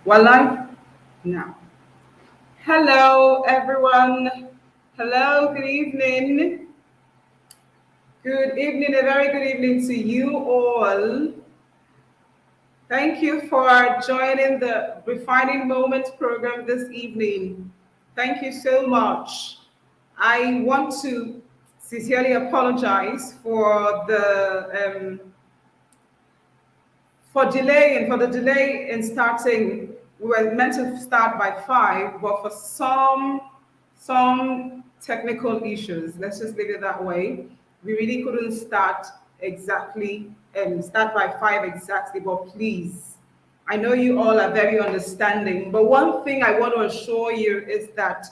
We're live now. Hello, everyone. Hello, good evening. Good evening, a very good evening to you all. Thank you for joining the Refining Moments program this evening. Thank you so much. I want to sincerely apologize for delaying, for the delay in starting. We were meant to start by 5, but for some technical issues, let's just leave it that way, we really couldn't start by 5 exactly. But please, I know you all are very understanding, but one thing I want to assure you is that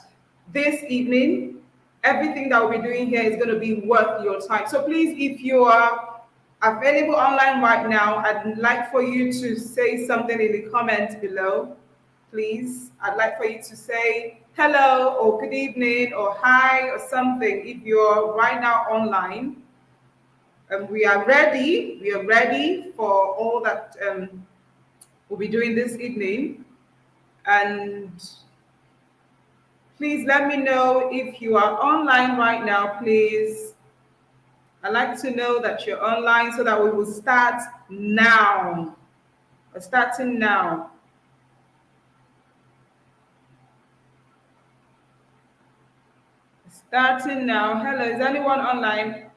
this evening, everything that we'll be doing here is going to be worth your time. So please, if you are available online right now, I'd like for you to say something in the comments below, please. I'd like for you to say hello or good evening or hi or something if you're right now online. We are ready. We are ready for all that we'll be doing this evening. And please let me know if you are online right now, please. I'd like to know that you're online so that we will start now. We're starting now. Starting now. Hello, is anyone online?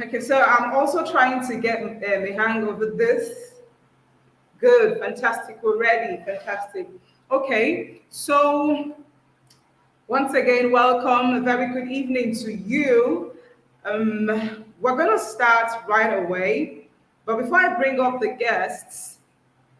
Okay, so I'm also trying to get the hang of this. Good, fantastic, we're ready, fantastic. Okay, so once again, welcome, a very good evening to you. We're going to start right away, but before I bring up the guests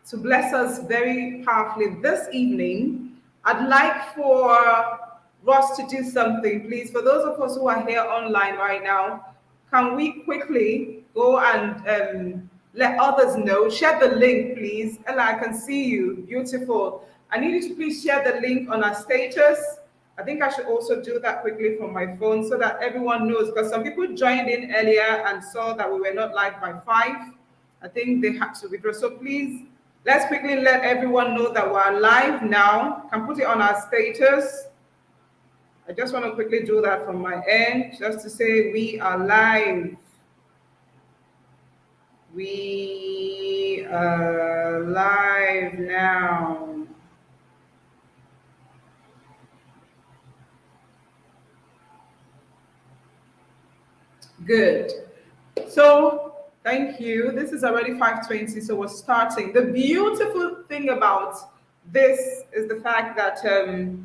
to bless us very powerfully this evening, I'd like for Ross to do something, please. For those of us who are here online right now, can we quickly go and let others know? Share the link, please. Ella, I can see you. Beautiful. I need you to please share the link on our status. I think I should also do that quickly from my phone so that everyone knows, because some people joined in earlier and saw that we were not live by 5. I think they had to withdraw. So please, let's quickly let everyone know that we're live now. Can put it on our status. I just want to quickly do that from my end, just to say we are live. We are live now. Good. So thank you. This is already 5:20, so we're starting. The beautiful thing about this is the fact that a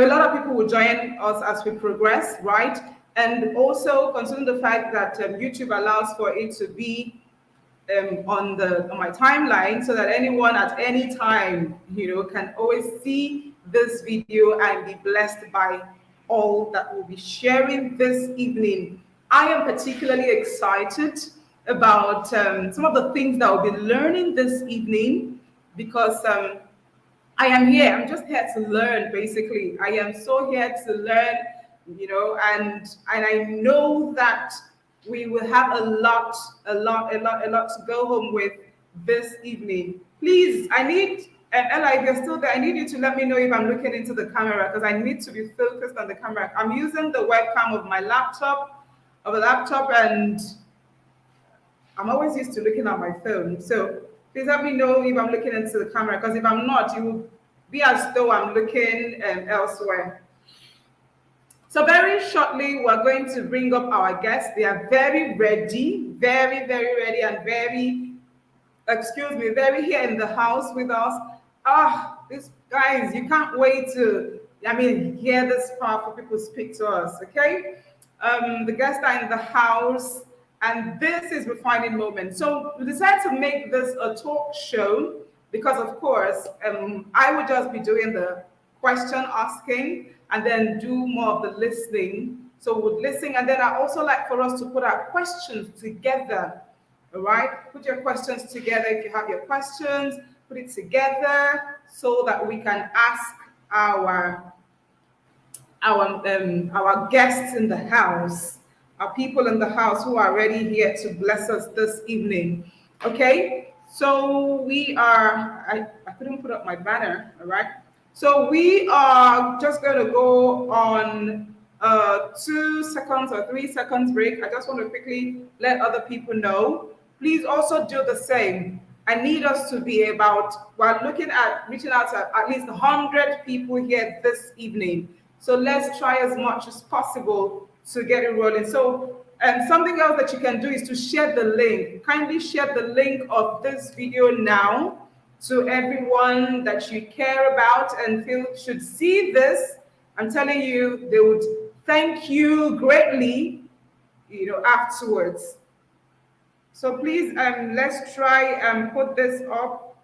lot of people will join us as we progress, right? And also considering the fact that YouTube allows for it to be on my timeline, so that anyone at any time, can always see this video and be blessed by all that we'll be sharing this evening. I am particularly excited about some of the things that we'll be learning this evening because I am here. I'm just here to learn, basically. I am so here to learn, and I know that we will have a lot to go home with this evening. Please, I need, Ella, if you're still there, I need you to let me know if I'm looking into the camera because I need to be focused on the camera. I'm using the webcam of my laptop, and I'm always used to looking at my phone. So please let me know if I'm looking into the camera, because if I'm not, it will be as though I'm looking elsewhere. So very shortly, we're going to bring up our guests. They are very ready, very, very ready, and very here in the house with us. These guys, you can't wait to, hear this powerful people speak to us, okay? The guests are in the house, and this is Refining Moment. So we decided to make this a talk show because, of course, I would just be doing the question asking and then do more of the listening. So we would listen, and then I also like for us to put our questions together. All right, put your questions together. If you have your questions, put it together so that we can ask our guests in the house. our people in the house who are already here to bless us this evening. Okay, so we are, I couldn't put up my banner, all right? So we are just going to go on 2 seconds or 3 seconds break. I just want to quickly let other people know. Please also do the same. I need us to be about, we're looking at reaching out to at least 100 people here this evening. So let's try as much as possible to get it rolling. So, and something else that you can do is to share the link. Kindly share the link of this video now to everyone that you care about and feel should see this. I'm telling you, they would thank you greatly, afterwards. So please, let's try and put this up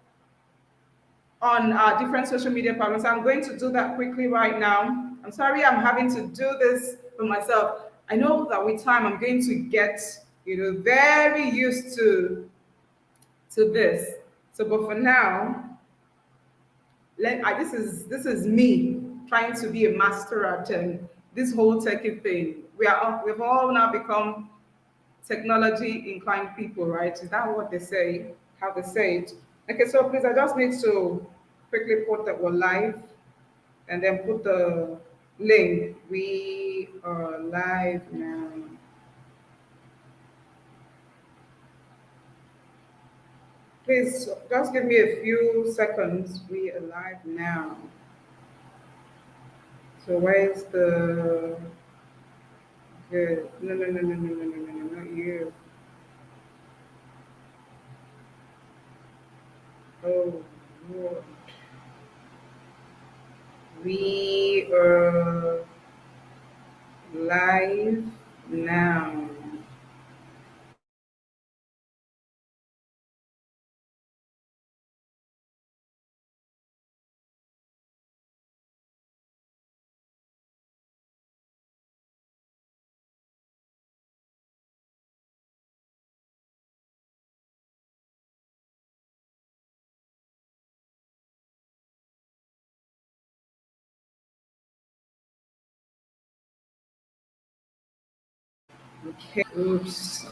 on our different social media platforms. I'm going to do that quickly right now. I'm sorry I'm having to do this for myself. I know that with time I'm going to get, very used to this. So, but for now, this is me trying to be a master at this whole techie thing. We've all now become technology inclined people, right? Is that what they say? How they say it? Okay, so please, I just need to quickly put that we're live and then put the link. We are live now. Please just give me a few seconds. We are live now. So where's the good? No, no, no, no, no, no, no, no, no, not you. Oh, Lord. We are live now. Okay. Oops.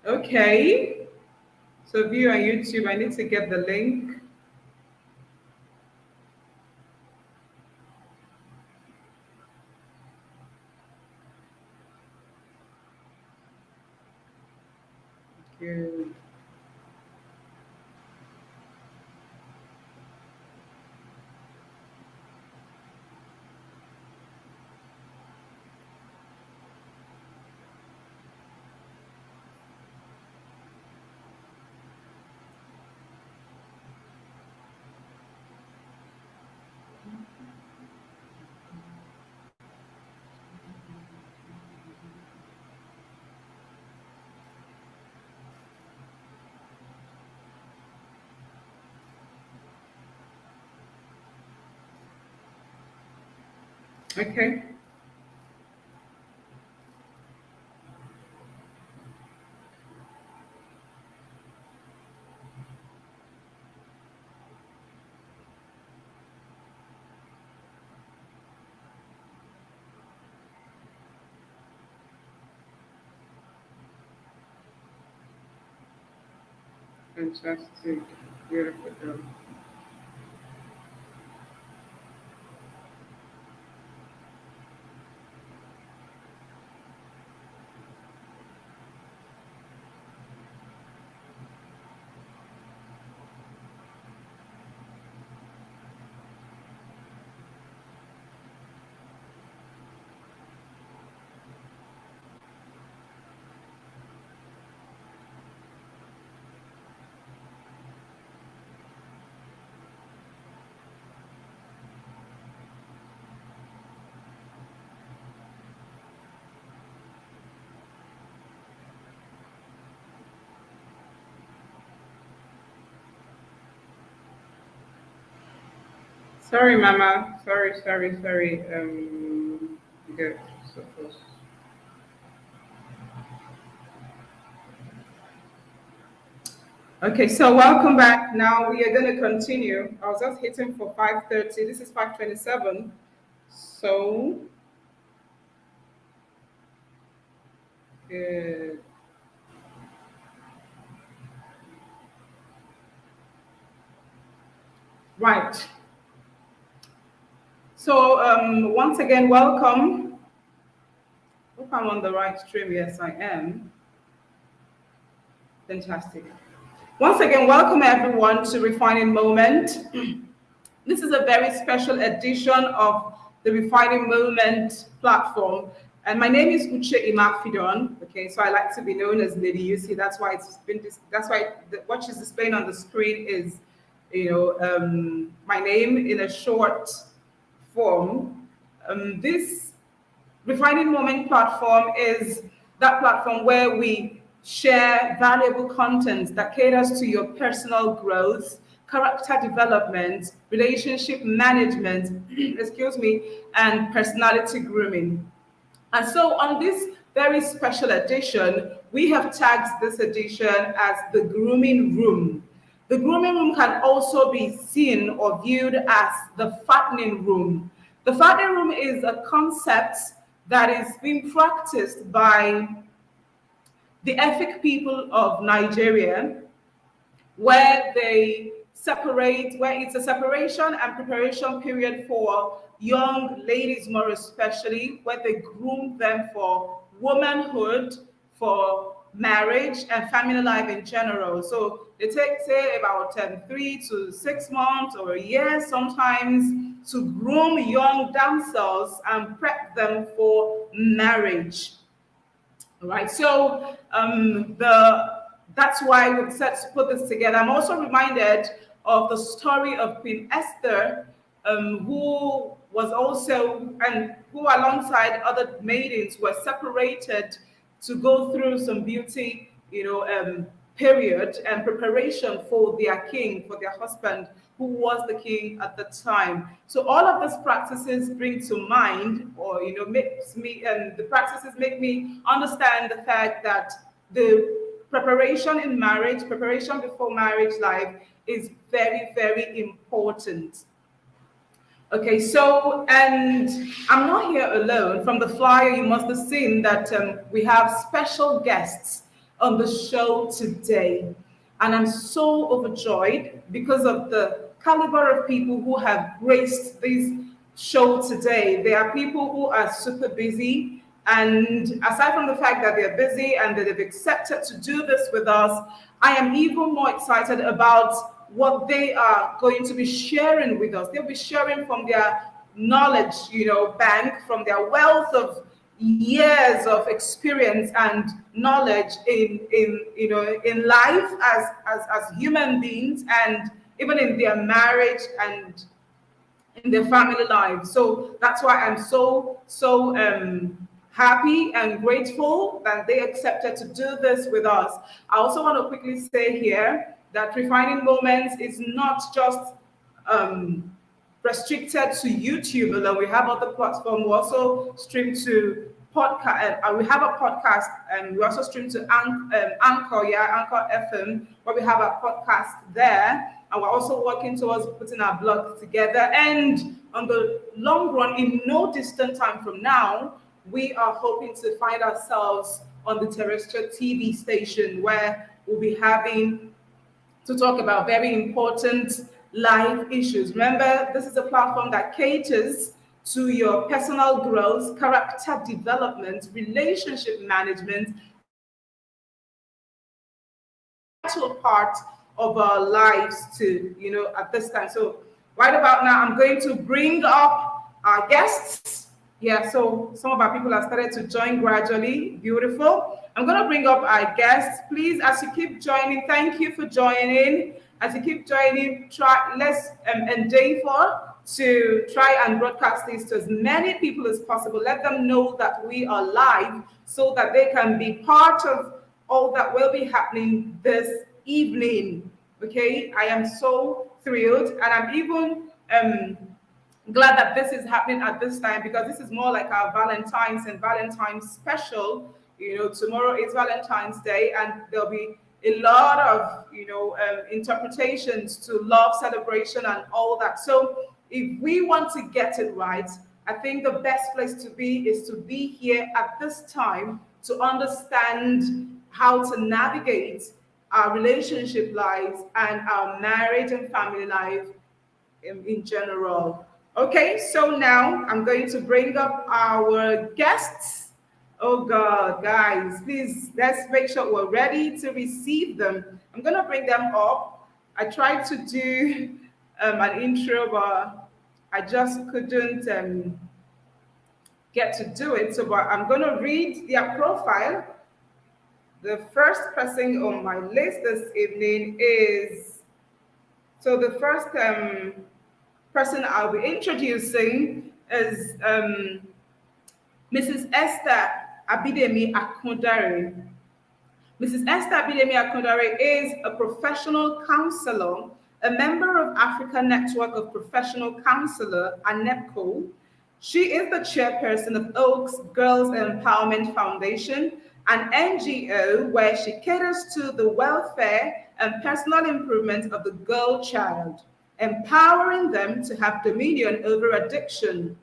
Okay. So view on YouTube, I need to get the link. Good. Okay. Fantastic. Beautiful job. Sorry, Mama. Sorry, sorry, sorry. Good. So close. Okay, so welcome back. Now we are going to continue. I was just hitting for 5:30. This is 5:27. So, uh, right. So, once again, welcome. Hope I'm on the right stream. Yes, I am. Fantastic. Once again, welcome everyone to Refining Moment. This is a very special edition of the Refining Moment platform. And my name is Uche Imafidon. Okay, so I like to be known as Lady UC. That's why that's why what she's displaying on the screen is, my name in a short form. This Refining Moment platform is that platform where we share valuable content that caters to your personal growth, character development, relationship management, excuse me, and personality grooming. And so on this very special edition, we have tagged this edition as the Grooming Room. The Grooming Room can also be seen or viewed as the Fattening Room. The Fattening Room is a concept that is being practiced by the ethnic people of Nigeria, where they separate, where it's a separation and preparation period for young ladies, more especially, where they groom them for womanhood, for marriage, and family life in general. So they take, say, about 3 to 6 months or a year sometimes to groom young damsels and prep them for marriage. All right, so the that's why we decided to put this together. I'm also reminded of the story of Queen Esther, who was also and who, alongside other maidens, were separated to go through some beauty, period and preparation for their king, for their husband, who was the king at the time. So all of these practices bring to mind, or makes me, and the practices make me understand the fact that the preparation in marriage, preparation before marriage life, is very, very important. Okay, so, and I'm not here alone. From the flyer, you must have seen that we have special guests on the show today. And I'm so overjoyed because of the caliber of people who have graced this show today. There are people who are super busy. And aside from the fact that they're busy and that they've accepted to do this with us, I am even more excited about what they are going to be sharing with us. They'll be sharing from their knowledge, bank, from their wealth of years of experience and knowledge in life as human beings, and even in their marriage and in their family lives. So that's why I'm so happy and grateful that they accepted to do this with us. I also want to quickly say here that Refining Moments is not just um, restricted to YouTube alone. We have other platforms. We also stream to podcast. We have a podcast, and we also stream to Anchor, Anchor FM, where we have a podcast there. And we're also working towards putting our blog together. And on the long run, in no distant time from now, we are hoping to find ourselves on the terrestrial TV station, where we'll be having to talk about very important life issues. Remember, this is a platform that caters to your personal growth, character development, relationship management, vital part of our lives to, at this time. So right about now, I'm going to bring up our guests. Yeah, so some of our people have started to join gradually. Beautiful. I'm going to bring up our guests. Please, as you keep joining, thank you for joining. As you keep joining, let's endeavor to try and broadcast this to as many people as possible. Let them know that we are live so that they can be part of all that will be happening this evening. Okay, I am so thrilled, and I'm even glad that this is happening at this time, because this is more like our Valentine's and Valentine's special. Tomorrow is Valentine's Day, and there'll be a lot of interpretations to love, celebration, and all that. So if we want to get it right, I think the best place to be is to be here at this time to understand how to navigate our relationship lives and our marriage and family life in general. Okay, so now I'm going to bring up our guests. Oh God, guys, please let's make sure we're ready to receive them. I'm gonna bring them up. I tried to do an intro, but I just couldn't get to do it. So, but I'm gonna read their profile. The first person on my list this evening is the first person I'll be introducing is Mrs. Esther Abidemi Akundare. Mrs. Esther Abidemi Akundare is a professional counselor, a member of Africa Network of Professional Counselor, ANEPCO. She is the chairperson of Oaks Girls Empowerment Foundation, an NGO where she caters to the welfare and personal improvement of the girl child, empowering them to have dominion over addiction.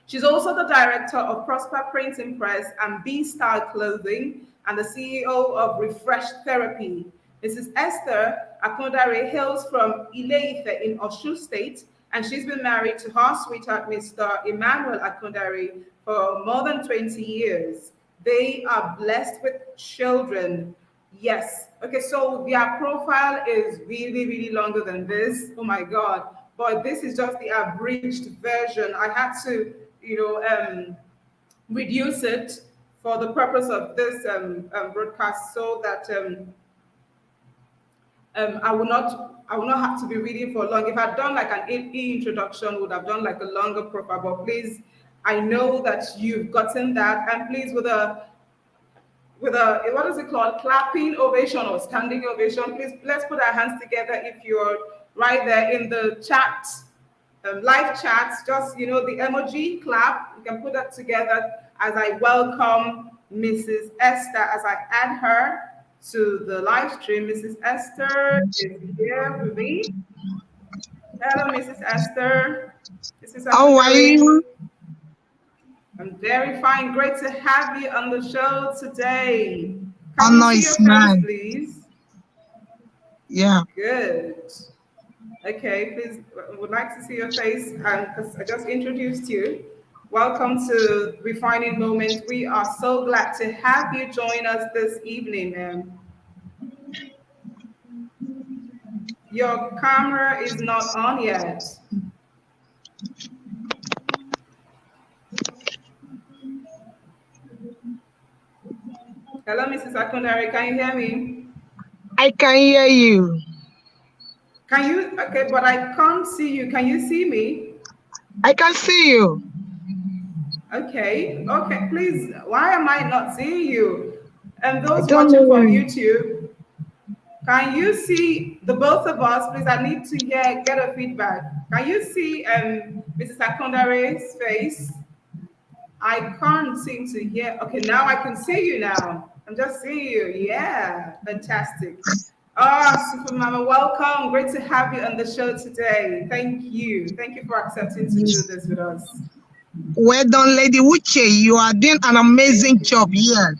She's also the director of Prosper Printing Press and B-Style Clothing and the CEO of Refresh Therapy. Mrs. Esther Akundare hails from Ile-Ife in Osun State, and she's been married to her sweetheart, Mr. Emmanuel Akundare, for more than 20 years. They are blessed with children. Yes. Okay, so their profile is really, really longer than this. Oh my God. But this is just the abridged version. I had to, reduce it for the purpose of this broadcast so that I will not have to be reading for long. If I'd done like an introduction, would have done like a longer profile. But please, I know that you've gotten that, and please with a what is it called, clapping ovation or standing ovation, please let's put our hands together if you're right there in the chat, live chats, just the emoji clap, you can put that together as I welcome Mrs. Esther, as I add her to the live stream. Mrs. Esther is here with me. Hello, Mrs. Esther. Mrs. How are you? I'm very fine. Great to have you on the show today. Oh, Can no, you see your face, please? Yeah. Good. Okay, please, I would like to see your face because I just introduced you. Welcome to Refining Moment. We are so glad to have you join us this evening, ma'am. Your camera is not on yet. Hello, Mrs. Akundare, can you hear me? I can hear you. Can you? Okay, but I can't see you. Can you see me? I can see you. Okay, please, why am I not seeing you? And those watching from YouTube, can you see the both of us? Please, I need to get a feedback. Can you see Mrs. Akundare's face? I can't seem to hear. Okay, now I can see you now. I'm just seeing you. Yeah, fantastic. Super Mama, welcome. Great to have you on the show today. Thank you. Thank you for accepting to do this with us. Well done, Lady Uche. You are doing an amazing job here.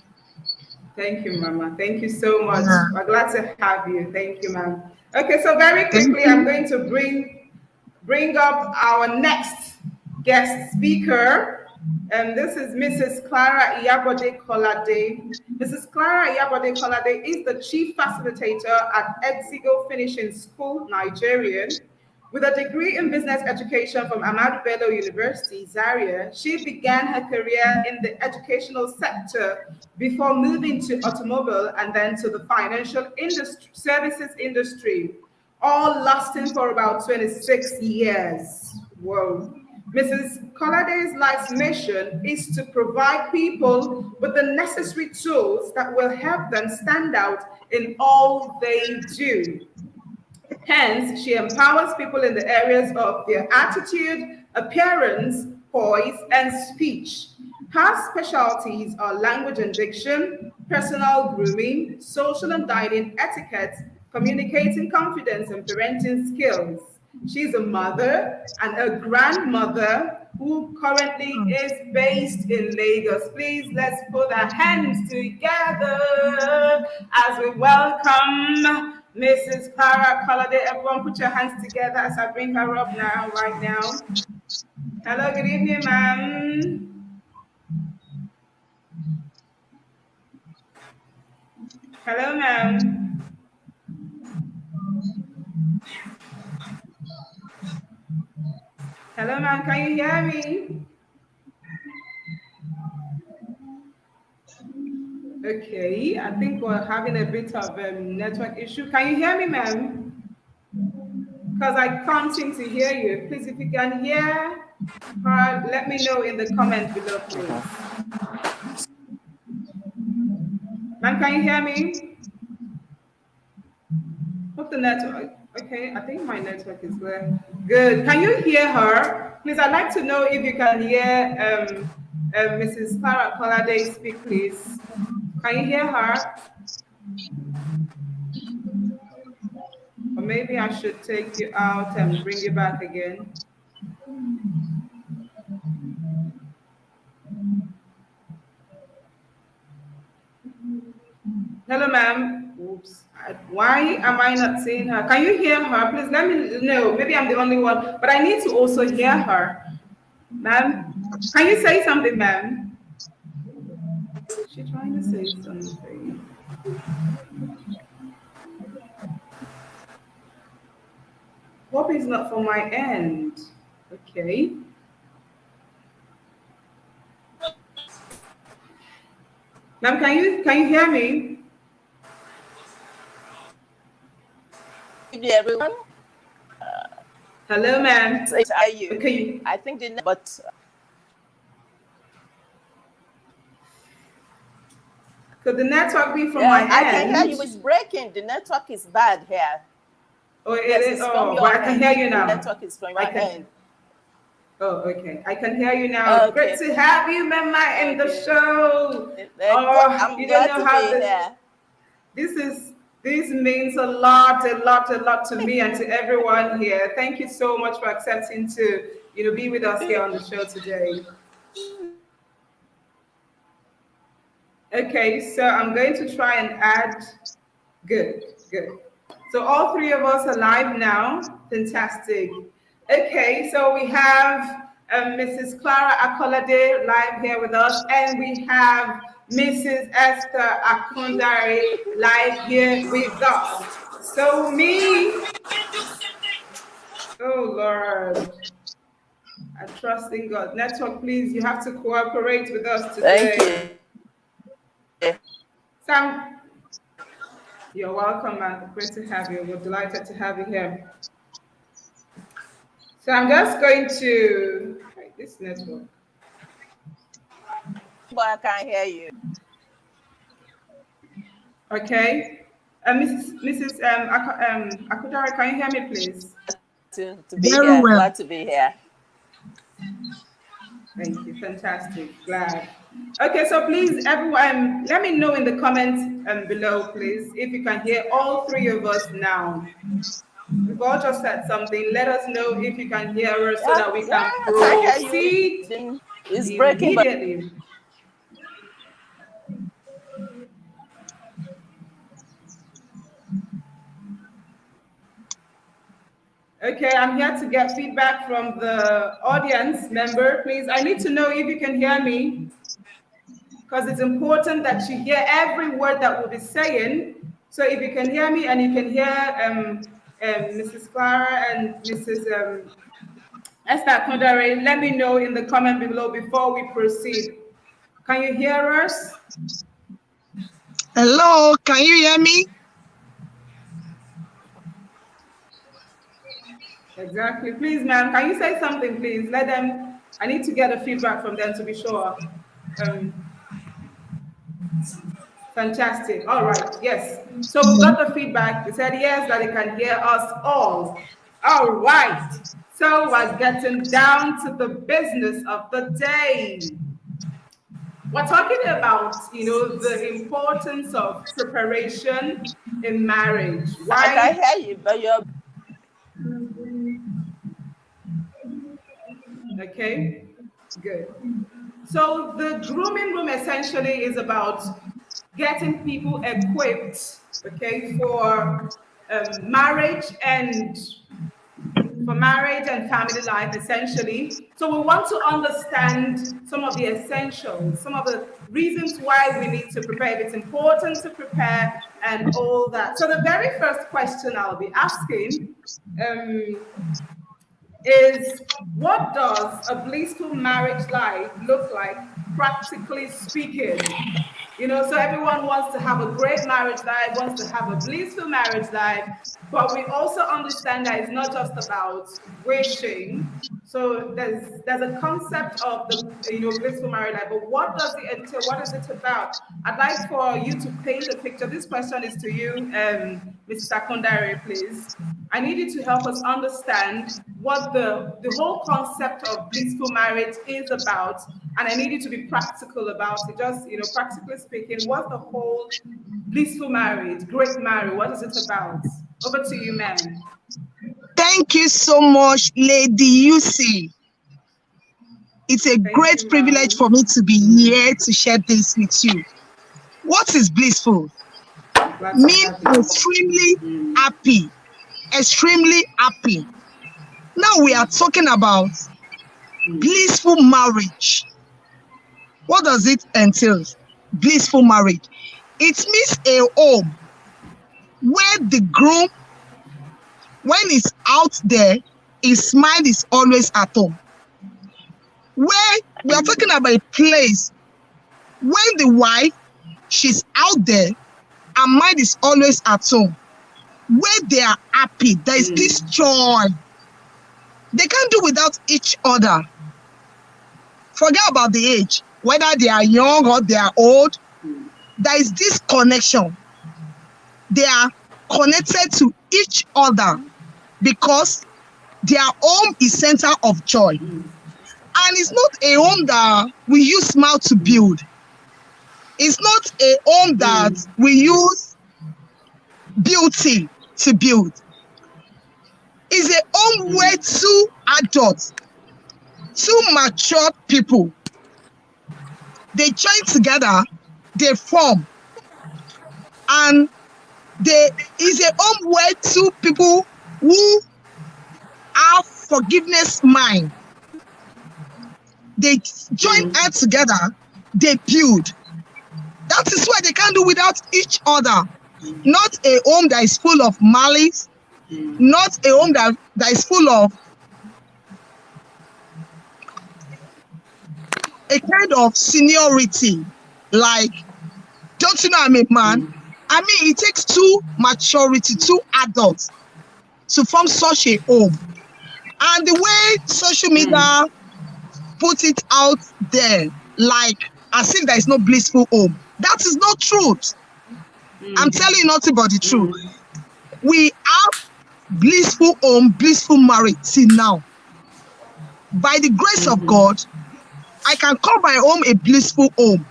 Thank you, Mama. Thank you so much. Yeah. We're glad to have you. Thank you, ma'am. Okay, so very quickly, I'm going to bring up our next guest speaker. And this is Mrs. Clara Iyabode Kolade. Mrs. Clara Iyabode Kolade is the chief facilitator at Exigo Finishing School, Nigerian. With a degree in business education from Ahmadu Bello University, Zaria, she began her career in the educational sector before moving to automobile and then to the financial services industry, all lasting for about 26 years. Whoa. Mrs. Kolade's life's mission is to provide people with the necessary tools that will help them stand out in all they do. Hence, she empowers people in the areas of their attitude, appearance, poise, and speech. Her specialties are language and diction, personal grooming, social and dining etiquette, communicating confidence, and parenting skills. She's a mother and a grandmother who currently is based in Lagos. Please let's put our hands together as we welcome Mrs. Clara Collade. Everyone put your hands together as I bring her up now, right now. Hello, good evening, ma'am. Hello, ma'am. Hello, ma'am. Can you hear me? Okay, I think we're having a bit of a network issue. Can you hear me, ma'am? Because I can't seem to hear you. Please, if you can hear her, let me know in the comment below, please. Ma'am, can you hear me? Hope the network. Okay, I think my network is there. Good. Can you hear her? Please, I'd like to know if you can hear Mrs. Clara Colade speak, please. Can you hear her? Or maybe I should take you out and bring you back again. Hello, ma'am. Oops. Why am I not seeing her? Can you hear her? Please let me know. Maybe I'm the only one, but I need to also hear her. Ma'am, can you say something, ma'am? She's trying to say something. Hope it's not from my end. Okay. Ma'am, can you hear me? Good evening, everyone. Hello, ma'am. Are you? Okay. I think but could the network be from my end? I can hear you. It's breaking. The network is bad here. Oh, it yes, is. Oh, but I can hear you now. The network is from your end. Oh, okay. I can hear you now. Okay. Great to have you, Mama, in the show. I'm you glad don't know to how be here. This means a lot to me and to everyone here. Thank you so much for accepting to be with us here on the show today. Okay, so I'm going to try and add. Good. So all three of us are live now. Fantastic. Okay, so we have Mrs. Clara Akolade live here with us, and we have Mrs. Esther Akundari live here with us. So oh Lord, I trust in God. Network, please, you have to cooperate with us today. Thank you. Sam, you're welcome, man. Great to have you. We're delighted to have you here. So I'm just going to this network. But I can't hear you. Okay. Mrs. Akudara, can you hear me, please? To be here. Well. Glad to be here. Thank you. Fantastic. Glad. Okay, so please, everyone, let me know in the comments below, please, if you can hear all three of us now. We've all just said something. Let us know if you can hear us so that we can proceed It's breaking, immediately. Okay, I'm here to get feedback from the audience member. Please, I need to know if you can hear me, because it's important that you hear every word that we'll be saying. So if you can hear me and you can hear Mrs. Clara and Mrs. Esther Kondare, let me know in the comment below before we proceed. Can you hear us? Hello, can you hear me? Exactly. Please, ma'am, can you say something, please? Let them, I need to get a feedback from them to be sure. Fantastic. All right. Yes. So we got the feedback. They said yes, that they can hear us all. All right. So we're getting down to the business of the day. We're talking about, the importance of preparation in marriage. I can Why? hear you, but you're Okay, good. So the grooming room essentially is about getting people equipped, okay, marriage and for marriage and family life, essentially. So we want to understand some of the essentials, some of the reasons why we need to prepare, if it's important to prepare, and all that. So the very first question I'll be asking um, is, what does a blissful marriage life look like, practically speaking? So everyone wants to have a great marriage life, wants to have a blissful marriage life, but we also understand that it's not just about wishing. So there's a concept of the blissful married life, but what does it entail? What is it about? I'd like for you to paint a picture. This question is to you, Mr. Kondare, please. I need you to help us understand what the whole concept of blissful marriage is about, and I need you to be practical about it. Just practically speaking, what's the whole blissful marriage, great marriage? What is it about? Over to you, ma'am. Thank you so much, Lady UC. It's a Thank great you, privilege ma'am. for me to be here to share this with you. What is blissful? Glad to Mean have you. extremely happy. Extremely happy. Now we are talking about blissful marriage. What does it entail? Blissful marriage. It means a home where the groom, when he's out there, his mind is always at home. Where we are talking about a place when the wife, she's out there, her mind is always at home. Where they are happy, there is this joy. They can't do without each other. Forget about the age, whether they are young or they are old. There is this connection. They are connected to each other because their home is center of joy. And it's not a home that we use mouth to build. It's not a home that we use beauty to build. It's a home where two adults, two mature people, they join together, they form. And it's a home where two people who have forgiveness mind, they join hands together, they build. That is why they can't do without each other. Not a home that is full of malice, not a home that is full of a kind of seniority. Like, don't you know I'm a man? I mean, it takes two maturity, two adults to form such a home. And the way social media put it out there, like as if there is no blissful home, that is not truth. I'm telling you nothing but the truth. We have blissful home, blissful marriage till now. By the grace of God, I can call my home a blissful home.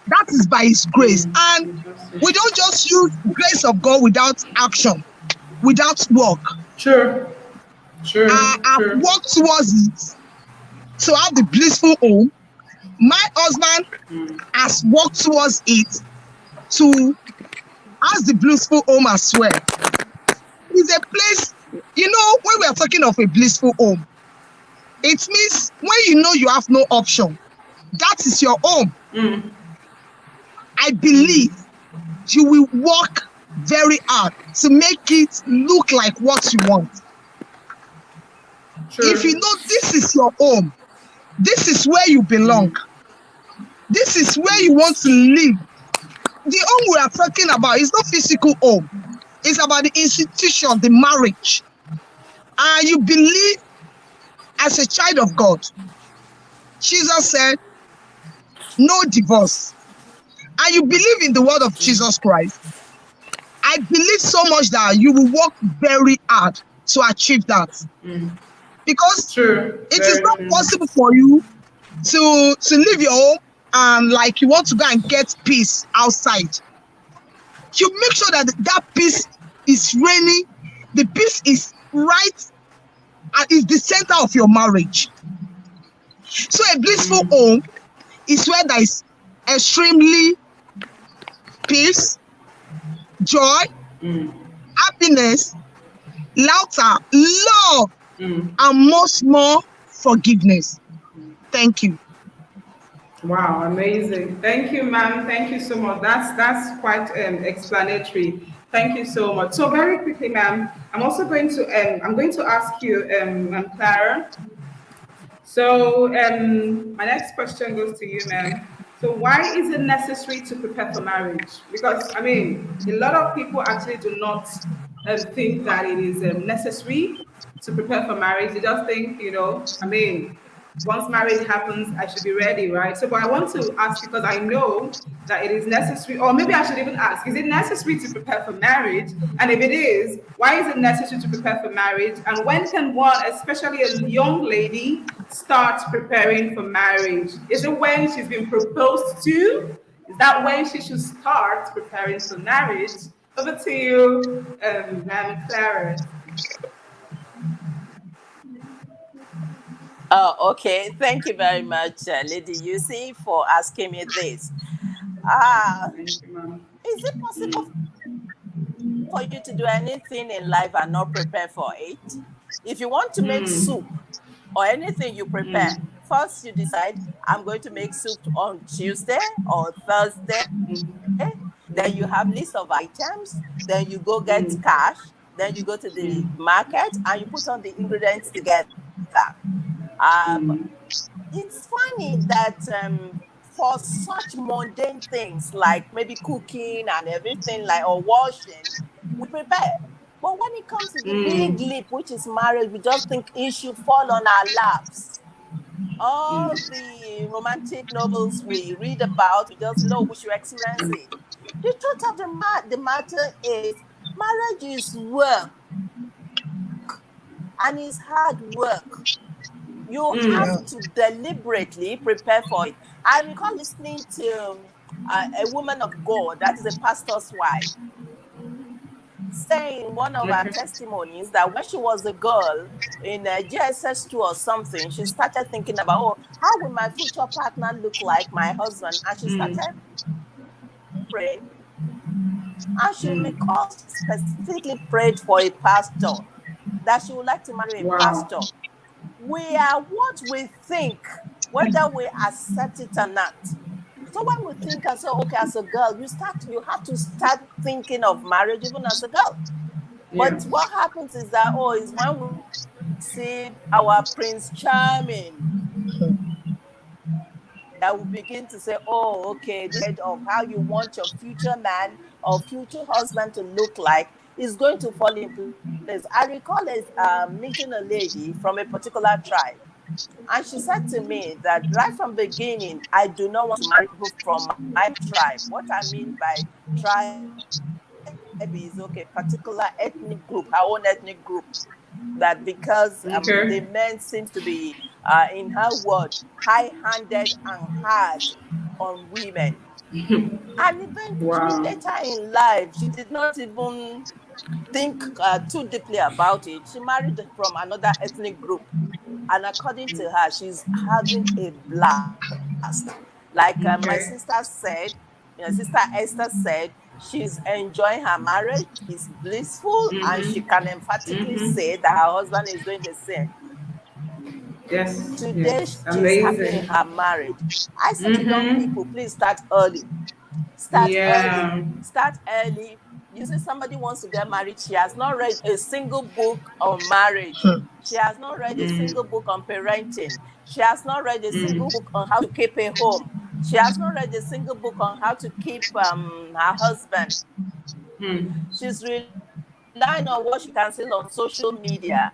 That is by His grace. And we don't just use grace of God without action, without work. Sure. I've worked towards it to have the blissful home. My husband has worked towards it to have the blissful home as well. It's a place, when we are talking of a blissful home, it means when you know you have no option, that is your home. I believe you will work very hard to make it look like what you want. If you know this is your home, this is where you belong, this is where you want to live. The home we are talking about is not physical home. It's about the institution, the marriage. And you believe as a child of God. Jesus said, no divorce. And you believe in the word of Jesus Christ. I believe so much that you will work very hard to achieve that. Because it is not possible for you to leave your home like you want to go and get peace outside, you make sure that that peace is reigning, the peace is right and is the center of your marriage. So a blissful home is where there is extremely peace, joy, happiness, laughter, love, and much more forgiveness. Thank you. Wow, amazing. Thank you, ma'am. Thank you so much. That's quite explanatory. Thank you so much. So very quickly, ma'am, I'm going to ask you, Ma'am Clara. So my next question goes to you, ma'am. So why is it necessary to prepare for marriage? Because I mean, a lot of people actually do not think that it is necessary to prepare for marriage. They just think, I mean, once marriage happens, I should be ready, right? So, but I want to ask because I know that it is necessary, or maybe I should even ask, is it necessary to prepare for marriage? And if it is, why is it necessary to prepare for marriage? And when can one, especially a young lady, start preparing for marriage? Is it when she's been proposed to? Is that when she should start preparing for marriage? Over to you, Ma'am Clara. Oh, okay. Thank you very much, Lady Yusi, for asking me this. Ah, Thank you, ma'am. is it possible for you to do anything in life and not prepare for it? If you want to make soup or anything you prepare, first you decide, I'm going to make soup on Tuesday or Thursday. Then you have list of items. Then you go get cash. Then you go to the market and you put on the ingredients together. It's funny that for such mundane things like maybe cooking and everything, like or washing, we prepare. But when it comes to the big leap, which is marriage, we just think it should fall on our laps. All the romantic novels we read about, we just know we should experience it. The truth of the matter is, marriage is work and it's hard work. You have to deliberately prepare for it. I recall listening to a woman of God, that is a pastor's wife, saying one of her Okay. testimonies that when she was a girl in GSS2 or something, she started thinking about, oh, how will my future partner look like, my husband? And she started praying. And she recalled she specifically prayed for a pastor, that she would like to marry a Wow. pastor. We are what we think, whether we accept it or not. So when we think and say, okay, as a girl, you have to start thinking of marriage even as a girl. Yeah. But what happens is that, oh, is when we see our Prince Charming, that will begin to say, oh, okay, this of how you want your future man or future husband to look like is going to fall in place. I recall meeting a lady from a particular tribe. And she said to me that right from the beginning, I do not want to marry people from my tribe. What I mean by tribe is, okay, particular ethnic group, her own ethnic group. That because the Okay. men seems to be, in her word, high-handed and hard on women. And eventually, Wow. later in life, she did not even think too deeply about it. She married from another ethnic group. And according to her, she's having a blast. Like my sister Okay. said, Sister Esther said, she's enjoying her marriage, it's blissful, and she can emphatically say that her husband is doing the same. Yes. Today, Yes. she's happy in Amazing. her marriage. I say to young people, please start early. Start early. Yeah. Start early. You see, somebody wants to get married. She has not read a single book on marriage. She has not read a single book on parenting. She has not read a single book on how to keep a home. She has not read a single book on how to keep her husband. She's relying on what she can see on social media.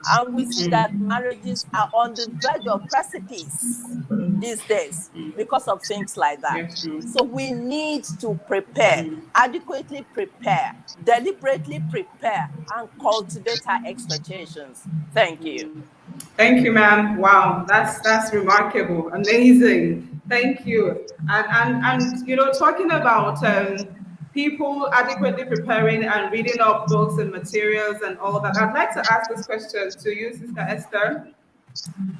And we see that marriages are on the verge of precipice these days because of things like that. Yes. So we need to prepare, adequately prepare, deliberately prepare, and cultivate our expectations. Thank you. Thank you, ma'am. Wow, that's remarkable, amazing. Thank you. And you know, talking about people adequately preparing and reading up books and materials and all that, I'd like to ask this question to you, Sister Esther.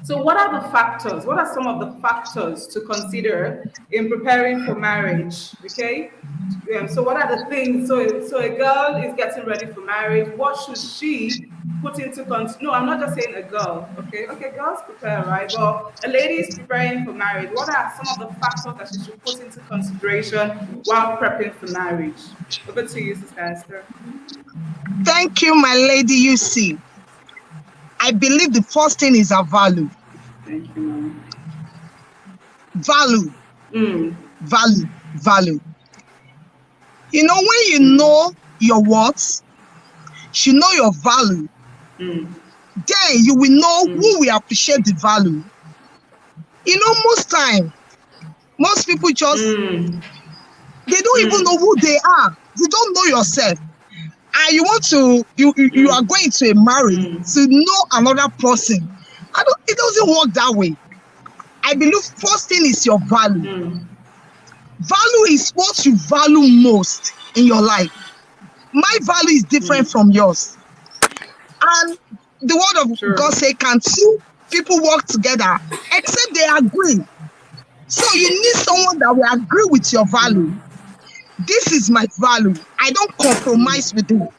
So, what are the factors? What are some of the factors to consider in preparing for marriage? Okay. So, what are the things? So a girl is getting ready for marriage. What should she put into No, I'm not just saying a girl. Okay. Okay, girls prepare, right? But a lady is preparing for marriage. What are some of the factors that she should put into consideration while prepping for marriage? Over to you, Sister Esther. Thank you, my lady. You see, I believe the first thing is a value. Thank you, Mom. Value, Mm, value, value. You know, when you mm, know your worth, you know your value, mm, then you will know mm, who will appreciate the value. You know, most people just, mm, they don't even know mm, who they are. You don't know yourself. And you want to, you are mm, going to a marriage mm, to know another person. It doesn't work that way. I believe first thing is your value. mm, Value is what you value most in your life. My value is different mm. from yours. And the word of God Sure. say, can two people work together except they agree? So you need someone that will agree with your value. This is my value. I don't compromise with it.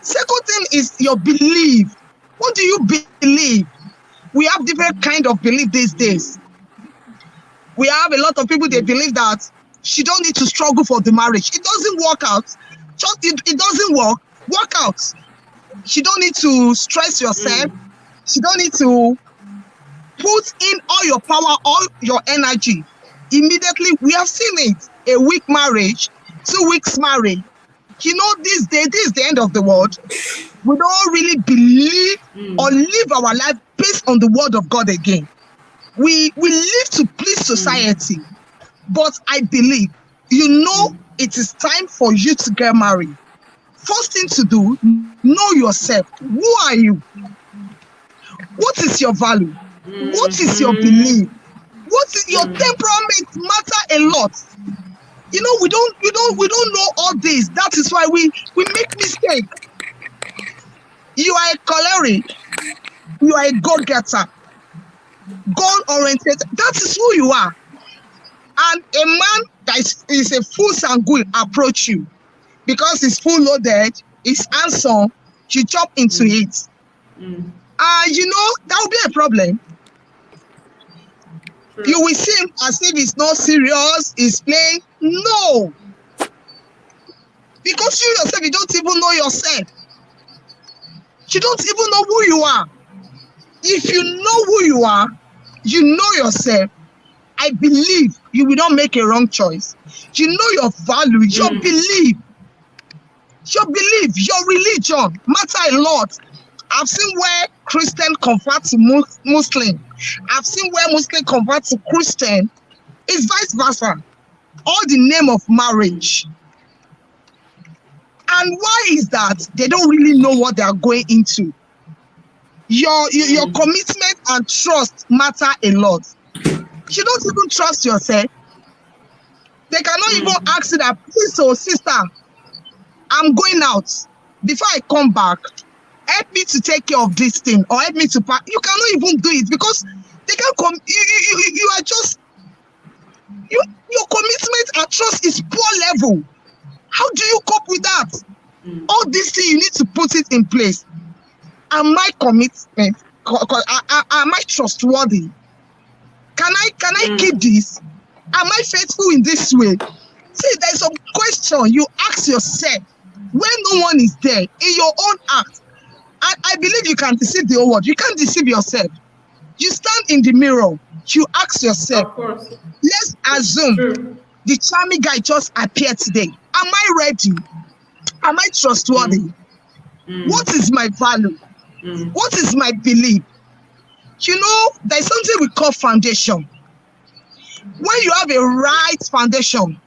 Second thing is your belief. What do you believe? We have different kind of belief these days. We have a lot of people, they believe that she don't need to struggle for the marriage. It doesn't work out. Just it doesn't work out. She don't need to stress yourself. Mm, She don't need to put in all your power, all your energy. Immediately, we have seen it. A week marriage, 2 weeks marriage. You know, this is the end of the world. We don't really believe or mm, live our life based on the word of God again. We live to please mm, society, but I believe, you know, it is time for you to get married. First thing to do, know yourself. Who are you? What is your value? What is your belief? mm, What is your mm, temperament matter a lot. You know, we don't know all this. That is why we make mistakes. You are a choleric, you are a go-getter, goal-oriented. That is who you are. And a man that is a full sanguine approach you because he's full loaded, he's handsome, you jump into it. mm. You know, that will be a problem. You True. will see him as if he's not serious, he's playing. No, because you yourself, you don't even know yourself. You don't even know who you are. If you know who you are, you know yourself, I believe you will not make a wrong choice. You know your value, your religion matter a lot. I've seen where Christian convert to Muslim. I've seen where Muslim convert to Christian. It's vice versa. All the name of marriage. And why is that? They don't really know what they are going into. Your commitment and trust matter a lot. You don't even trust yourself. They cannot even ask you that, please, oh sister, I'm going out. Before I come back, help me to take care of this thing or help me to pack. You cannot even do it because they can't come. You are just, your commitment and trust is poor level. How do you cope with that? All these things, you need to put it in place. Am I commitment? Am I trustworthy? Can I keep this? Am I faithful in this way? See, there's some question you ask yourself when no one is there in your own act. And I believe you can deceive the whole world. You can't deceive yourself. You stand in the mirror. You ask yourself, Of course. let's assume True. the charming guy just appeared today. Am I ready? Am I trustworthy? What is my value? What is my belief? You know, there's something we call foundation. When you have a right foundation,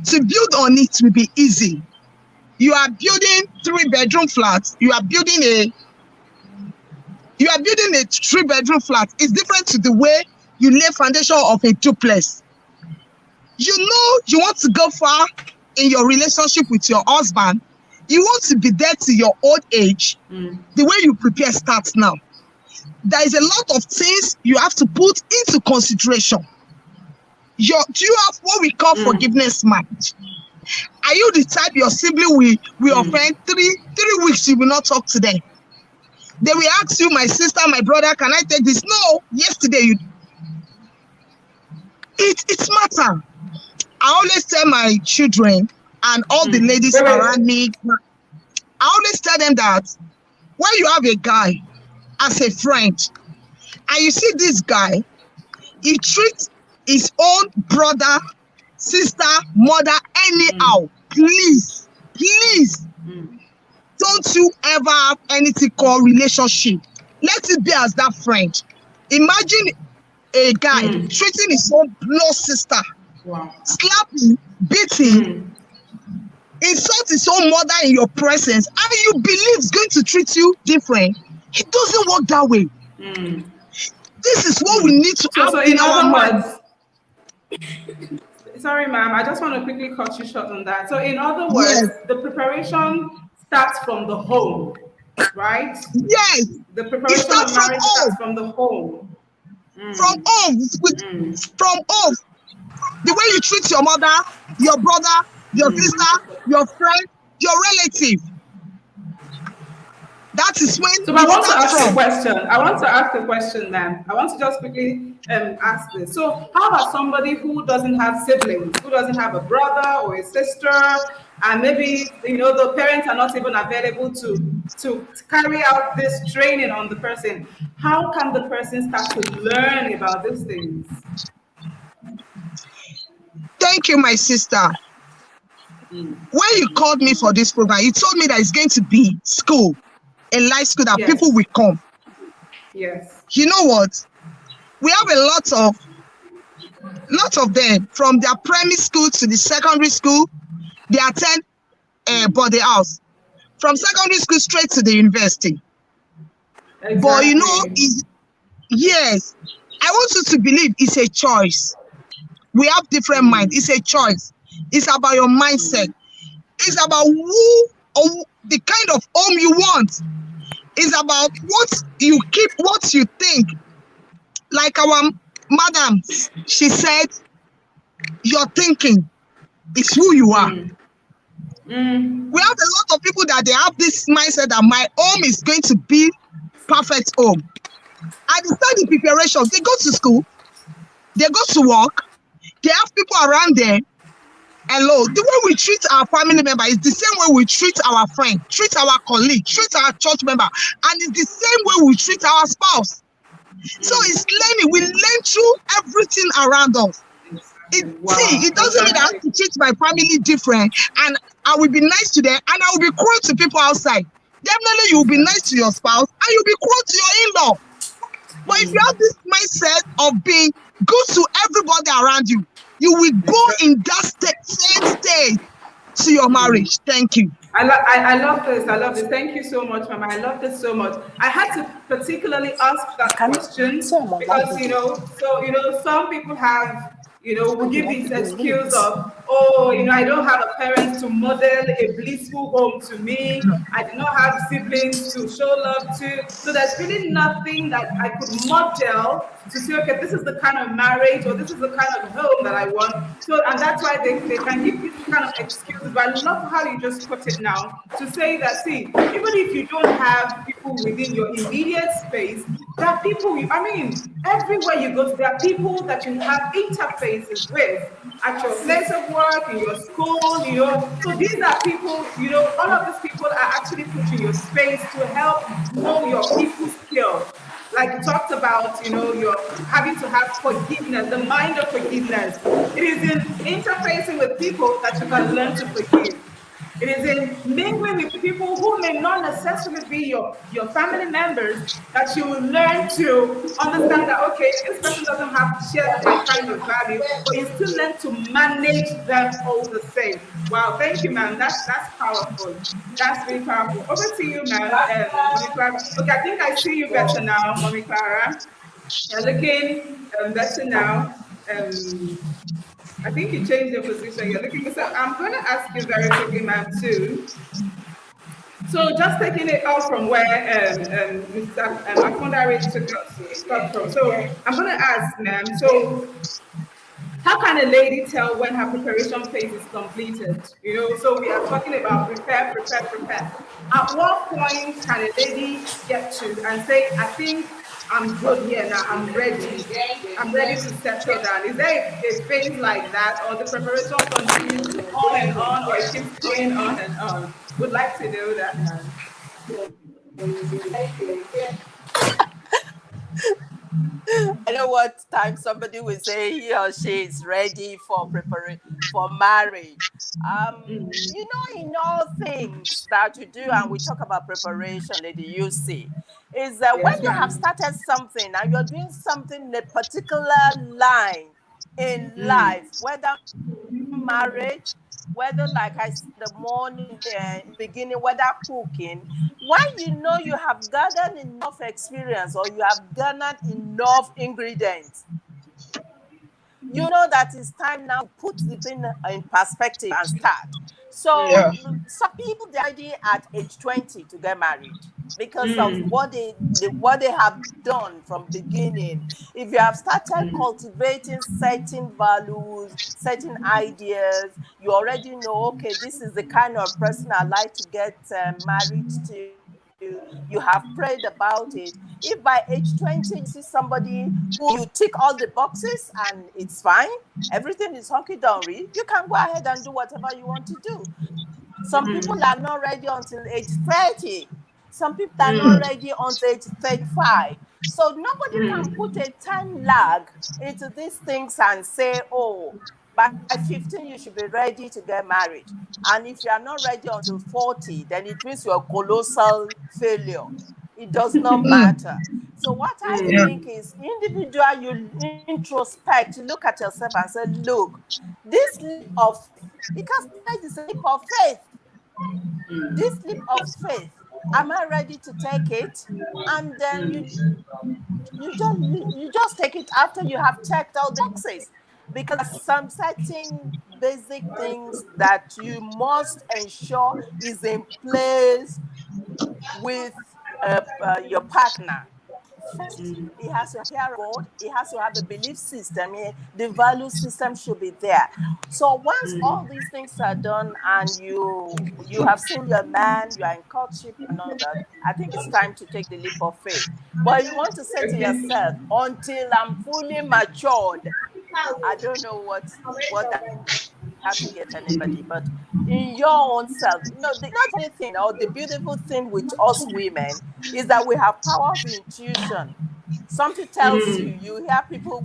to build on it will be easy. You are building 3-bedroom flats. You are building a 3-bedroom flat. It's different to the way you lay foundation of a duplex. You know you want to go far in your relationship with your husband. You want to be there to your old age. The way you prepare starts now. There is a lot of things you have to put into consideration. Do you have what we call forgiveness mind? Are you the type your sibling will offend 3 weeks you will not talk to them? They will ask you, my sister, my brother, can I take this? No, yesterday you. It's matter. I always tell my children and all the ladies around me, I always tell them that when you have a guy as a friend, and you see this guy, he treats his own brother, sister, mother anyhow, please, don't you ever have anything called relationship. Let it be as that friend. Imagine a guy treating his own blood sister, slapping, beating, insult his own mother in your presence, and you believe he's going to treat you different. It doesn't work that way. This is what we need to have in our minds. Sorry, ma'am, I just want to quickly cut you short on that. So in other words, the preparation starts from the home, right? Yes. The preparation of marriage starts from the home. From home. From home. The way you treat your mother, your brother, your sister, your friend, your relative. That is when. So I want to ask a question. I want to ask a question, ma'am. I want to just quickly ask this. So how about somebody who doesn't have siblings, who doesn't have a brother or a sister, and maybe the parents are not even available to carry out this training on the person? How can the person start to learn about these things? Thank you, my sister. When you called me for this program, you told me that it's going to be school, a live school that people will come. Yes. You know what? We have a lot of them from their primary school to the secondary school. They attend body house. From secondary school straight to the university. Exactly. But yes, I want you to believe it's a choice. We have different minds. It's a choice. It's about your mindset. It's about who or the kind of home you want. It's about what you keep, what you think. Like our madam, she said, your thinking is who you are. We have a lot of people that they have this mindset that my home is going to be perfect home. At the start of preparation, they go to school, they go to work, they have people around them. Hello, the way we treat our family member is the same way we treat our friend, treat our colleague, treat our church member, and it's the same way we treat our spouse. So it's learning. We learn through everything around us. It doesn't mean I have to treat my family different, and I will be nice to them, and I will be cruel to people outside. Definitely, you will be nice to your spouse, and you'll be cruel to your in-law. But if you have this mindset of being good to everybody around you, you will go in that same state to your marriage. Thank you. I love this. I love this. Thank you so much, Mama. I love this so much. I had to particularly ask that question because some people have will give this excuse of, I don't have a parent to model a blissful home to me. I do not have siblings to show love to. So there's really nothing that I could model to say, okay, this is the kind of marriage or this is the kind of home that I want. So, and that's why they can give this kind of excuses. But I love how you just put it now to say that, see, even if you don't have people within your immediate space, there are people, everywhere you go, there are people that you have interfaces with at your place of work, in your school, So these are people, all of these people are actually put in your space to help know your people skills. Like you talked about, you're having to have forgiveness, the mind of forgiveness. It is in interfacing with people that you can learn to forgive. It is in mingling with people who may not necessarily be your family members that you will learn to understand that, okay, this person doesn't have share my kind of value, but you still learn to manage them all the same. Wow, thank you, ma'am. That's powerful. That's really powerful. Over to you, ma'am. Mommy Clara. Okay, I think I see you better now, Mommy Clara. You're looking better now. Um, I think you changed your position. You're looking. So I'm going to ask you very quickly, ma'am, too. So just taking it off from where Mr. Akondare took us stopped from. So I'm going to ask, ma'am. So how can a lady tell when her preparation phase is completed? So we are talking about prepare, prepare, prepare. At what point can a lady get to and say, I think I'm good here now, I'm ready. I'm ready to settle down. Is there a phase like that, or the preparation continues on, or it keeps going on and on? Would like to know that, man. I know what time somebody will say he or she is ready for preparing for marriage. In all things that you do, and we talk about preparation, Lady, you see, is that when Yes, you have ma'am. started something and you're doing something in a particular line in life, whether marriage, whether like I said the morning beginning, whether cooking, when you know you have gathered enough experience or you have garnered enough ingredients, you know that it's time now to put the thing in perspective and start. So Yeah. some people they're ready at age 20 to get married because of what they have done from beginning. If you have started cultivating certain values, certain ideas, you already know, okay, this is the kind of person I like to get married to. You have prayed about it. If by age 20 you see somebody who you tick all the boxes and it's fine, everything is hunky dory, you can go ahead and do whatever you want to do. Some people are not ready until age 30. Some people are not ready until age 35. So nobody can put a time lag into these things and say, oh, by 15 you should be ready to get married. And if you are not ready until 40, then it means you're a colossal failure. It does not matter. So what I Yeah. think is individual, you introspect, you look at yourself and say, look, this leap of faith, because marriage is a leap of faith. This leap of faith, am I ready to take it? And then you just take it after you have checked all the boxes, because some certain basic things that you must ensure is in place with your partner. First, he has to hear God. He has to have a belief system. The value system should be there. So once all these things are done and you have seen your man, you are in courtship and all that, I think it's time to take the leap of faith. But you want to say to Okay. yourself, until I'm fully matured, I don't know what that to get anybody, but in your own self. The funny thing or the beautiful thing with us women is that we have power of intuition. Something tells you. You hear people,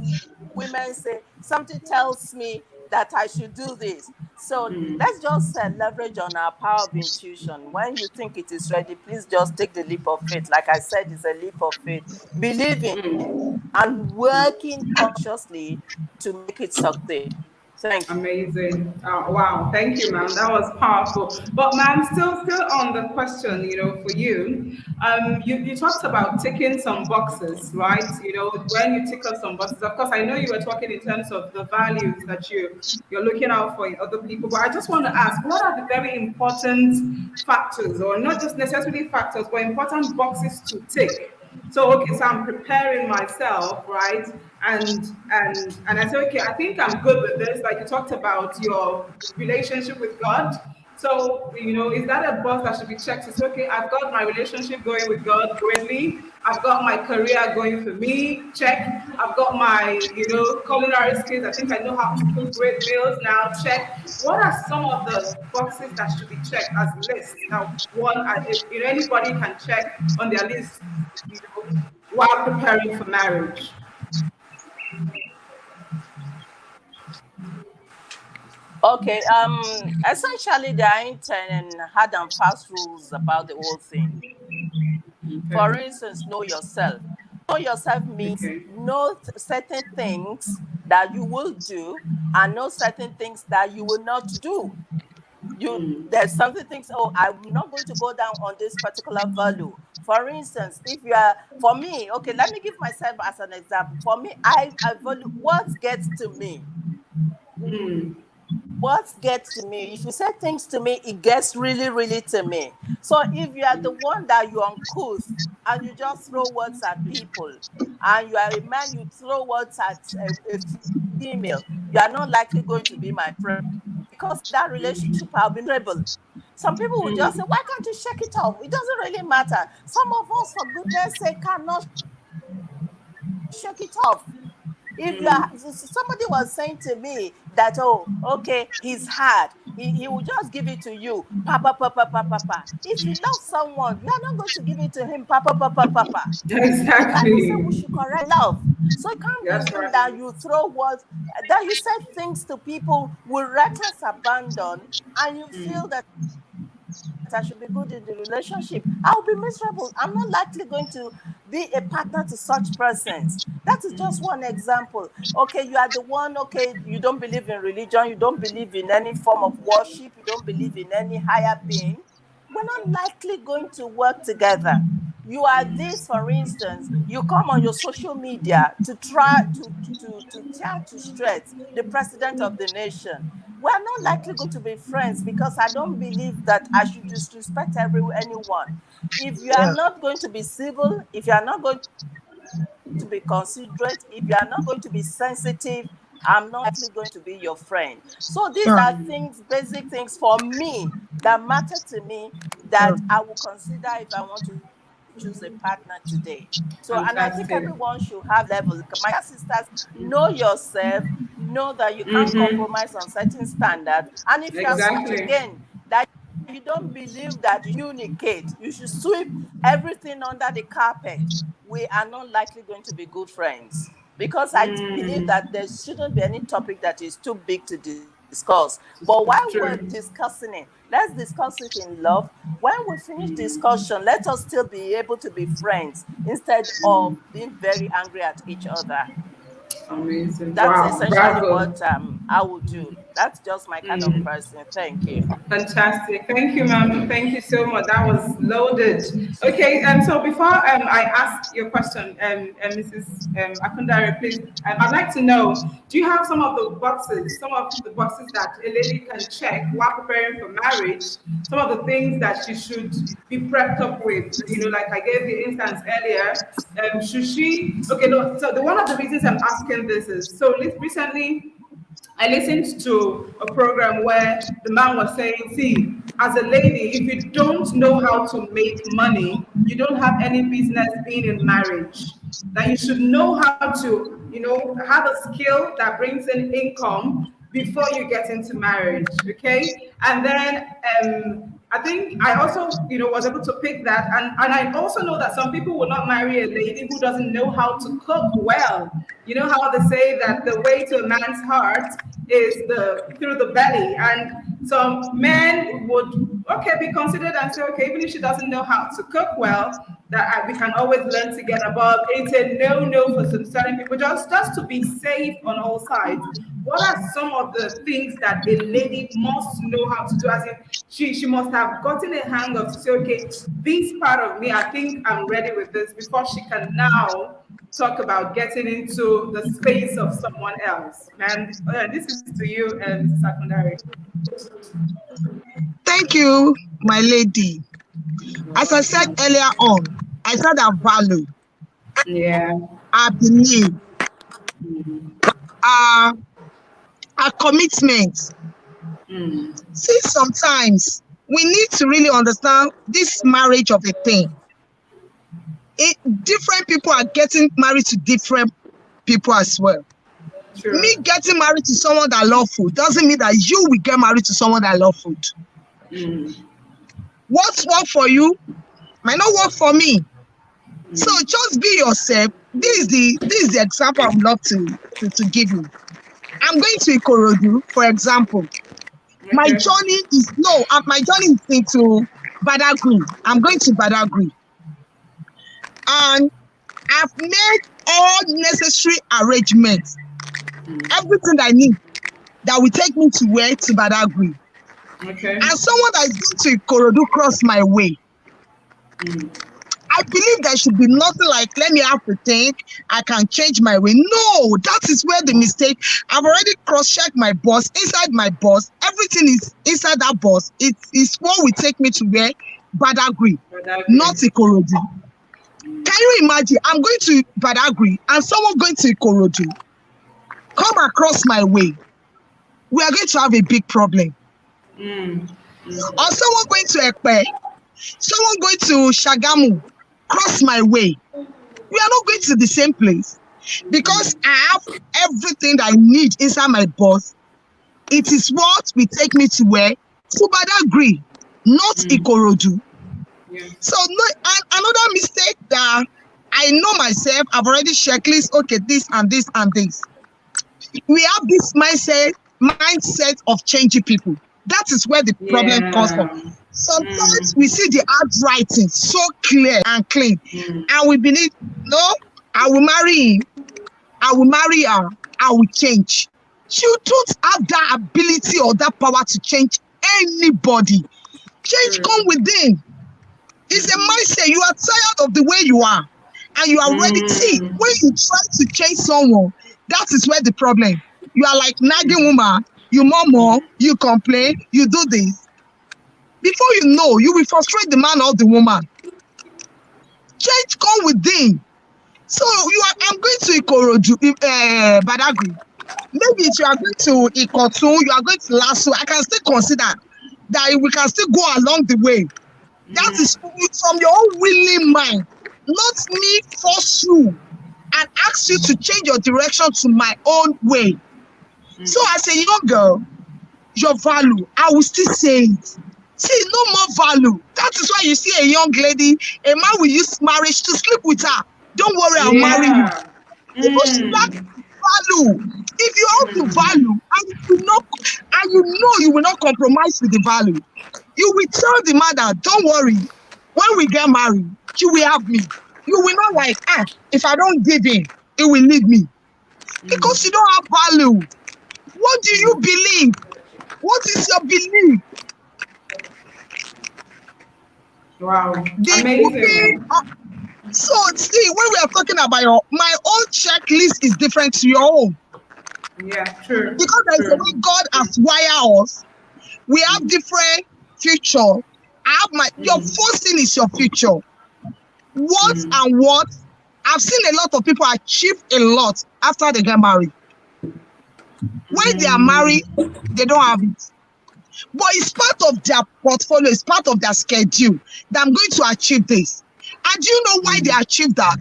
women say, something tells me that I should do this. So let's just leverage on our power of intuition. When you think it is ready, please just take the leap of faith. Like I said, it's a leap of faith. Believing and working consciously to make it succeed. Thank you. Amazing. Wow. Thank you, ma'am. That was powerful. But ma'am, still on the question, for you, you talked about ticking some boxes, right? When you tick off some boxes, of course, I know you were talking in terms of the values that you're looking out for in other people. But I just want to ask, what are the very important factors, or not just necessarily factors, but important boxes to tick? So okay, so I'm preparing myself, right? And I say, okay, I think I'm good with this. Like you talked about your relationship with God. So, is that a box that should be checked? It's okay, I've got my relationship going with God greatly. I've got my career going for me, check. I've got my, culinary skills. I think I know how to cook great meals now, check. What are some of the boxes that should be checked as lists that anybody can check on their list, while preparing for marriage? Okay. Essentially, there ain't hard and fast rules about the whole thing. For Okay. instance, know yourself. Know yourself means Okay. know certain things that you will do and know certain things that you will not do. There's something thinks, oh, I'm not going to go down on this particular value. For instance, if you are, for me, okay, let me give myself as an example. For me, I value what gets to me. What gets to me, if you say things to me, it gets really, really to me. So if you are the one that you're uncouth and you just throw words at people, and you are a man, you throw words at a female, you are not likely going to be my friend, because that relationship I'll be miserable. Some people will just say, why can't you shake it off? It doesn't really matter. Some of us, for goodness sake, cannot shake it off. If you are, somebody was saying to me that, oh, okay, he's hard. He will just give it to you. Papa, papa, papa, papa. If you love someone, you are not going to give it to him. Papa, papa, papa. The Bible says we Exactly. should correct love. So it can't be That's true right. that you throw words, that you said things to people with reckless abandon, and you feel that I should be good in the relationship. I'll be miserable. I'm not likely going to be a partner to such persons. That is just one example. Okay, you are the one, okay, you don't believe in religion, you don't believe in any form of worship, you don't believe in any higher being. We're not likely going to work together. You are this, for instance, you come on your social media to try to tell to stress the president of the nation. We're not likely going to be friends, because I don't believe that I should disrespect anyone. If you are Yeah. not going to be civil, if you are not going to be considerate, if you are not going to be sensitive, I'm not likely going to be your friend. So these Yeah. are things, basic things for me that matter to me, Yeah. that I will consider if I want to choose a partner today. So, and I think Fantastic. everyone should have level. My sisters, know yourself, know that you can't compromise on certain standards. And if you are such Exactly. again that you don't believe that you communicate, you should sweep everything under the carpet, we are not likely going to be good friends. Because I believe that there shouldn't be any topic that is too big to discuss. But It's while we're true. discussing it, let's discuss it in love. When we finish discussion, let us still be able to be friends instead of being very angry at each other. Amazing. That's Wow. essentially Bravo. what I would do. That's just my kind of person. Thank you. Fantastic. Thank you, ma'am. Thank you so much. That was loaded. Okay, so before I ask your question, Mrs. Akundare, please, I'd like to know, do you have some of the boxes that a lady can check while preparing for marriage, some of the things that she should be prepped up with? Like I gave the instance earlier, should she, okay, no, so one of the reasons I'm asking this is, so recently, I listened to a program where the man was saying, see, as a lady, if you don't know how to make money, you don't have any business being in marriage. That you should know how to, have a skill that brings in income before you get into marriage. Okay. And then I think I also, was able to pick that. And I also know that some people will not marry a lady who doesn't know how to cook well. You know how they say that the way to a man's heart is through the belly. And some men would be considered and say, okay, even if she doesn't know how to cook well, that we can always learn together. But it's a no for some certain people, just to be safe on all sides. What are some of the things that a lady must know how to do? As in, she must have gotten a hang of to say, okay, this part of me, I think I'm ready with this, before she can now talk about getting into the space of someone else. And this is to you, Mrs. Secondary. Thank you, my lady. As I said earlier on, I said I value, Yeah. I believe, our commitment. See, sometimes we need to really understand this marriage of a thing. Different people are getting married to different people as well. Me True. getting married to someone that love food doesn't mean that you will get married to someone that love food. What's work for you might not work for me. So just be yourself. This is the example I would love to give you. I'm going to Ikorodu, for example. My Okay. journey is into Badagry. I'm going to Badagry. And I've made all necessary arrangements. Everything I need that will take me to where? To Badagry. Okay. and someone that is going to Ikorodu cross my way, I believe there should be nothing like, let me have to think, I can change my way. No, that is where the mistake. I've already cross-checked my bus, inside my bus, everything is inside that bus. It is what will take me to where Badagry, not Ikorodu. Can you imagine? I'm going to Badagry and someone going to Ikorodu come across my way. We are going to have a big problem. Or someone going to Ekpe, someone going to Shagamu, cross my way. We are not going to the same place because I have everything that I need inside my bus. It is what will take me to where? To Badagry, not Ikorodu. Yeah. So another mistake that I know myself, I've already checklist, okay, this and this and this. We have this mindset of changing people. That is where the problem comes from. Sometimes we see the handwriting so clear and clean, and we believe, no, I will marry him, I will marry her, I will change. You don't have that ability or that power to change anybody. Change come within. It's a mindset. You are tired of the way you are, and you are ready. See, when you try to change someone, that is where the problem. You are like nagging woman. You murmur, you complain, you do this. Before you know, you will frustrate the man or the woman. Change come within. So I'm going to Ikorodu, Badagry. Maybe if you are going to Ikotun, you are going to Lasso, I can still consider that we can still go along the way. That is from your own willing mind, not me force you and ask you to change your direction to my own way. So as a young girl, your value, I will still say it. See, no more value. That is why you see a young lady, a man will use marriage to sleep with her. Don't worry, I'll marry you. Because that value. If you have the value and you know you will not compromise with the value, you will tell the mother, don't worry, when we get married, you will have me. You will not like, if I don't give in, it will leave me. Because you don't have value. What do you believe? What is your belief? Wow. Amazing. So see, when we are talking about my own checklist is different to your own. Yeah, true. Because there is a way God has wired us. We have different future. I have your first thing is your future. What and what? I've seen a lot of people achieve a lot after they get married. When they are married, they don't have it. But it's part of their portfolio, it's part of their schedule that I'm going to achieve this. And do you know why they achieve that?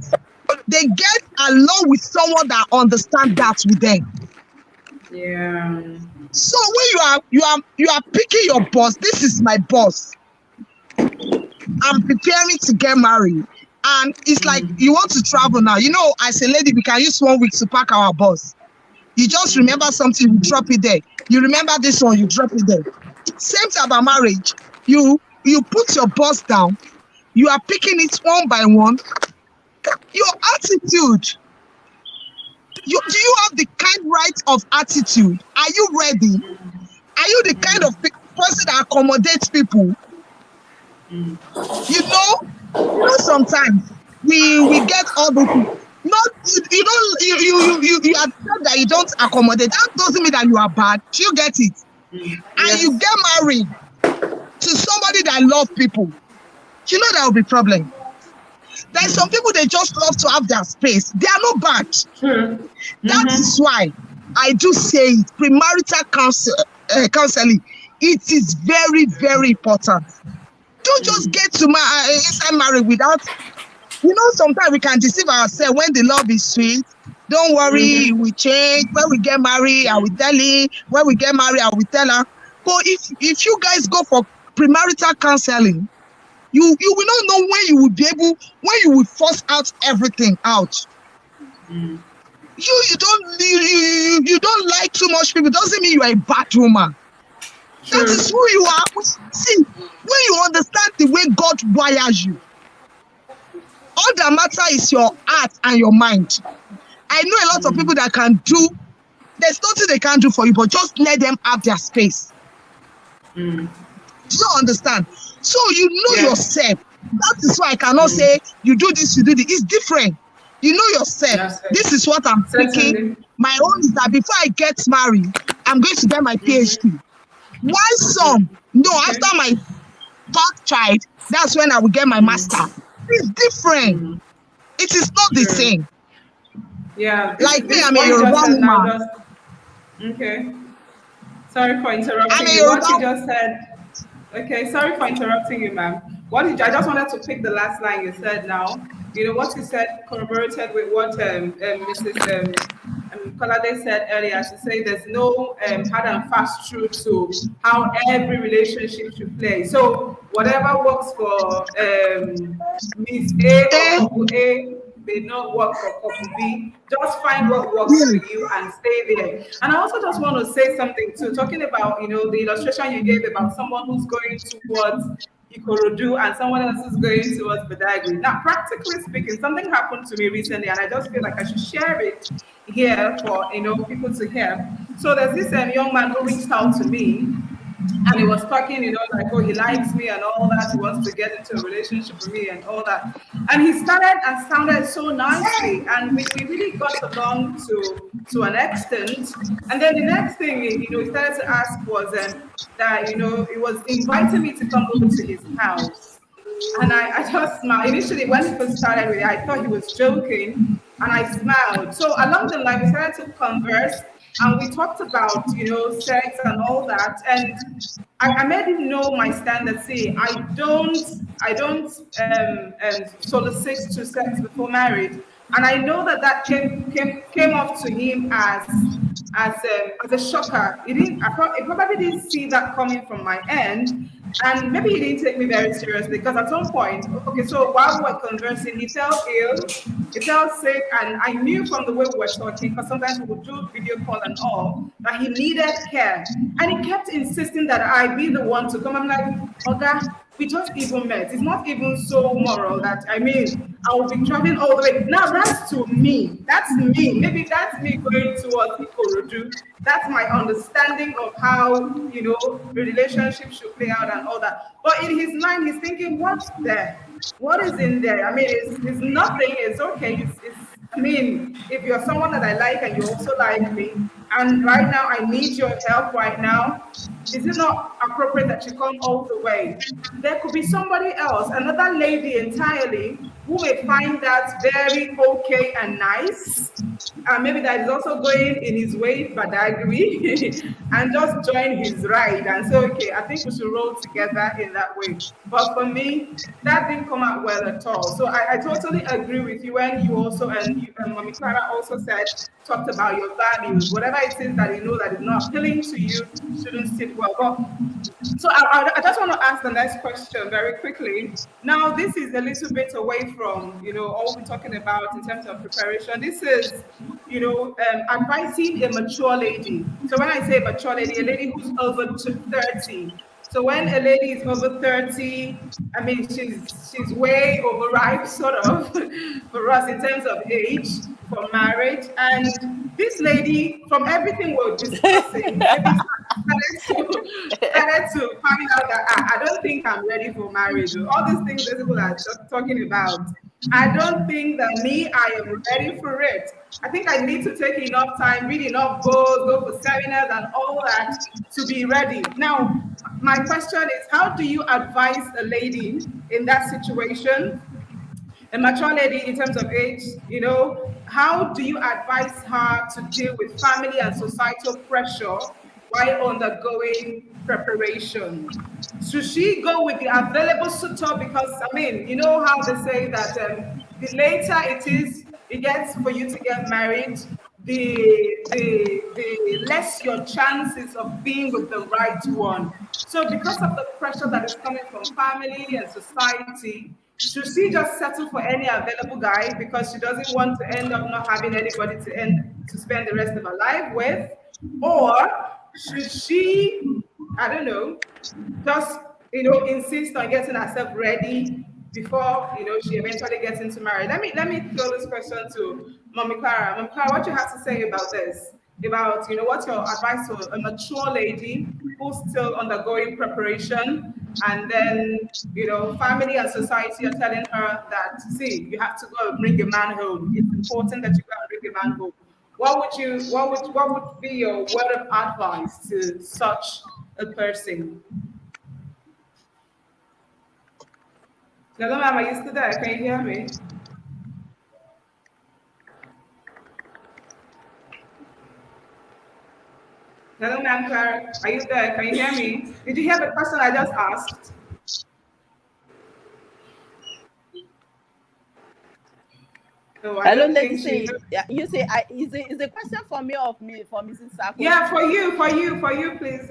They get along with someone that understands that with them. Yeah. So when you are picking your boss, this is my boss. I'm preparing to get married. And it's like you want to travel now. You know, as a lady, we can use 1 week to pack our bus. You just remember something, you drop it there. You remember this one, you drop it there. Same thing about marriage. You put your bus down. You are picking it one by one. Your attitude. Do you have the kind right of attitude? Are you ready? Are you the kind of person that accommodates people? You know, sometimes we get all the people. Not you accept that you don't accommodate. That doesn't mean that you are bad. You get it. And you get married to somebody that loves people. You know there will be problem. There's some people they just love to have their space. They are not bad. That is why I do say it. Premarital counseling. It is very, very important. Don't just get to inside marriage without. You know, sometimes we can deceive ourselves when the love is sweet. Don't worry, we change. When we get married, I will tell him. When we get married, I will tell her. But if you guys go for premarital counseling, you will not know when you will be able, when you will force out everything out. You don't like too much people. Doesn't mean you are a bad woman. That is who you are. See, when you understand the way God wires you, all that matter is your heart and your mind. I know a lot of people that can do, there's nothing they can do for you, but just let them have their space. Do you understand? So you know Yes. yourself. That is why I cannot say you do this, you do this. It's different. You know yourself. That's it. This is what I'm thinking. Certainly. My own is that before I get married, I'm going to get my PhD. Why some? No, Okay. after my third child, that's when I will get my master. It's different. It is not the True. same. Yeah. Like me, This I'm a what you Yoruba just said now woman. just okay. Sorry for I'm interrupting a you. What you Yoruba. just said. Okay, sorry for interrupting you, ma'am. What did you, I just wanted to pick the last line you said now. You know, what you said corroborated with what Mrs. Kolade said earlier to say there's no hard and fast truth to how every relationship should play. So whatever works for Miss A or Eh? couple A may not work for couple B. Just find what works for Yes. you and stay there. And I also just want to say something too, talking about, you know, the illustration you gave about someone who's going towards Ikorodu and someone else who's going towards Badagry. Now, practically speaking, something happened to me recently, and I just feel like I should share it here for, you know, people to hear. So there's this young man who reached out to me, and he was talking, you know, like, oh, he likes me and all that. He wants to get into a relationship with me and all that. And he started and sounded so nicely, and we really got along to an extent. And then the next thing, you know, he started to ask was that, you know, he was inviting me to come over to his house. And I just smiled. Initially, when he first started with it, I thought he was joking, and I smiled. So along the line, we started to converse, and we talked about, you know, sex and all that. And I made him know my standard. See, I don't solicit to sex before marriage, and I know that that came off to him as a shocker. He probably didn't see that coming from my end, and maybe he didn't take me very seriously because at some point, okay, so while we were conversing, he fell ill, he felt sick, and I knew from the way we were talking, because sometimes we would do video call and all, that he needed care. And he kept insisting that I be the one to come. I'm like, Oga, we just even met. It's not even so moral that, I mean, I will be traveling all the way. Now that's to me. That's me. Maybe that's me going towards Ikorodu. That's my understanding of how, you know, the relationship should play out and all that. But in his mind, he's thinking, what's there? What is in there? I mean, it's nothing. It's okay. I mean, if you're someone that I like and you also like me, and right now I need your help right now, is it not appropriate that you come all the way? There could be somebody else, another lady entirely, who may find that very okay and nice. Maybe that is also going in his way, but I agree, and just join his ride and say, okay, I think we should roll together in that way. But for me, that didn't come out well at all. So I totally agree with you when you also, and Mommy Clara also said, talked about your values. Whatever it is that you know that is not appealing to you shouldn't sit well. But so I just want to ask the next question very quickly. Now, this is a little bit away from, you know, all we're talking about in terms of preparation. This is, you know, advising a mature lady. So when I say mature lady, a lady who's over 30. So when a lady is over 30, I mean, she's way overripe, sort of, for us in terms of age for marriage. And this lady, from everything we're discussing, maybe started to find out that I don't think I'm ready for marriage. All these things that people are talking about. I don't think that me, I am ready for it. I think I need to take enough time, read enough books, go for seminars and all that to be ready. Now, my question is, how do you advise a lady in that situation, a mature lady in terms of age, you know, how do you advise her to deal with family and societal pressure while undergoing preparation? Should she go with the available suitor? Because, I mean, you know how they say that the later it gets for you to get married, the less your chances of being with the right one. So because of the pressure that is coming from family and society, should she just settle for any available guy because she doesn't want to end up not having anybody to spend the rest of her life with? Or should she, I don't know, just, you know, insist on getting herself ready before, you know, she eventually gets into marriage? Let me throw this question to Mommy Clara. Mommy Clara, what you have to say about this? About, you know, what's your advice to a mature lady who's still undergoing preparation, and then family and society are telling her that, see, you have to go and bring a man home. It's important that you go and bring a man home. What would be your word of advice to such a person? Hello, ma'am, are you still there? Can you hear me? Hello, ma'am, Clara, are you there? Can you hear me? Did you hear the question I just asked? No, I Hello, don't think she. Legacy. Yeah, you say, is the question for me or for Mrs. Yeah, Sakosi? for you, please.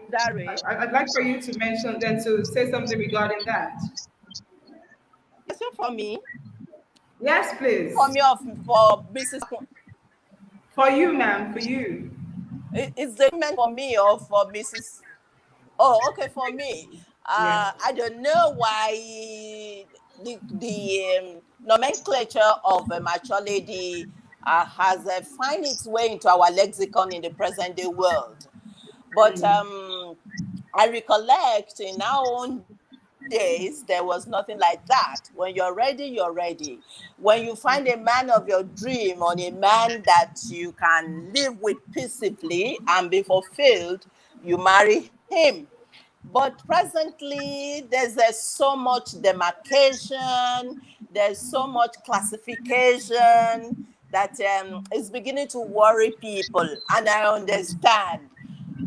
Dare. I'd like for you to mention then to say something regarding that. Question for me? Yes, For please. me or for Mrs. For you, ma'am, for you. Is the comment for me or for Mrs. Oh, okay, for me. Yeah. I don't know why the nomenclature of a mature lady has find its way into our lexicon in the present day world. But I recollect in our own days there was nothing like that. When you're ready, you're ready. When you find a man of your dream, or a man that you can live with peaceably and be fulfilled, you marry him. But presently, there's so much demarcation, there's so much classification that is beginning to worry people. And I understand.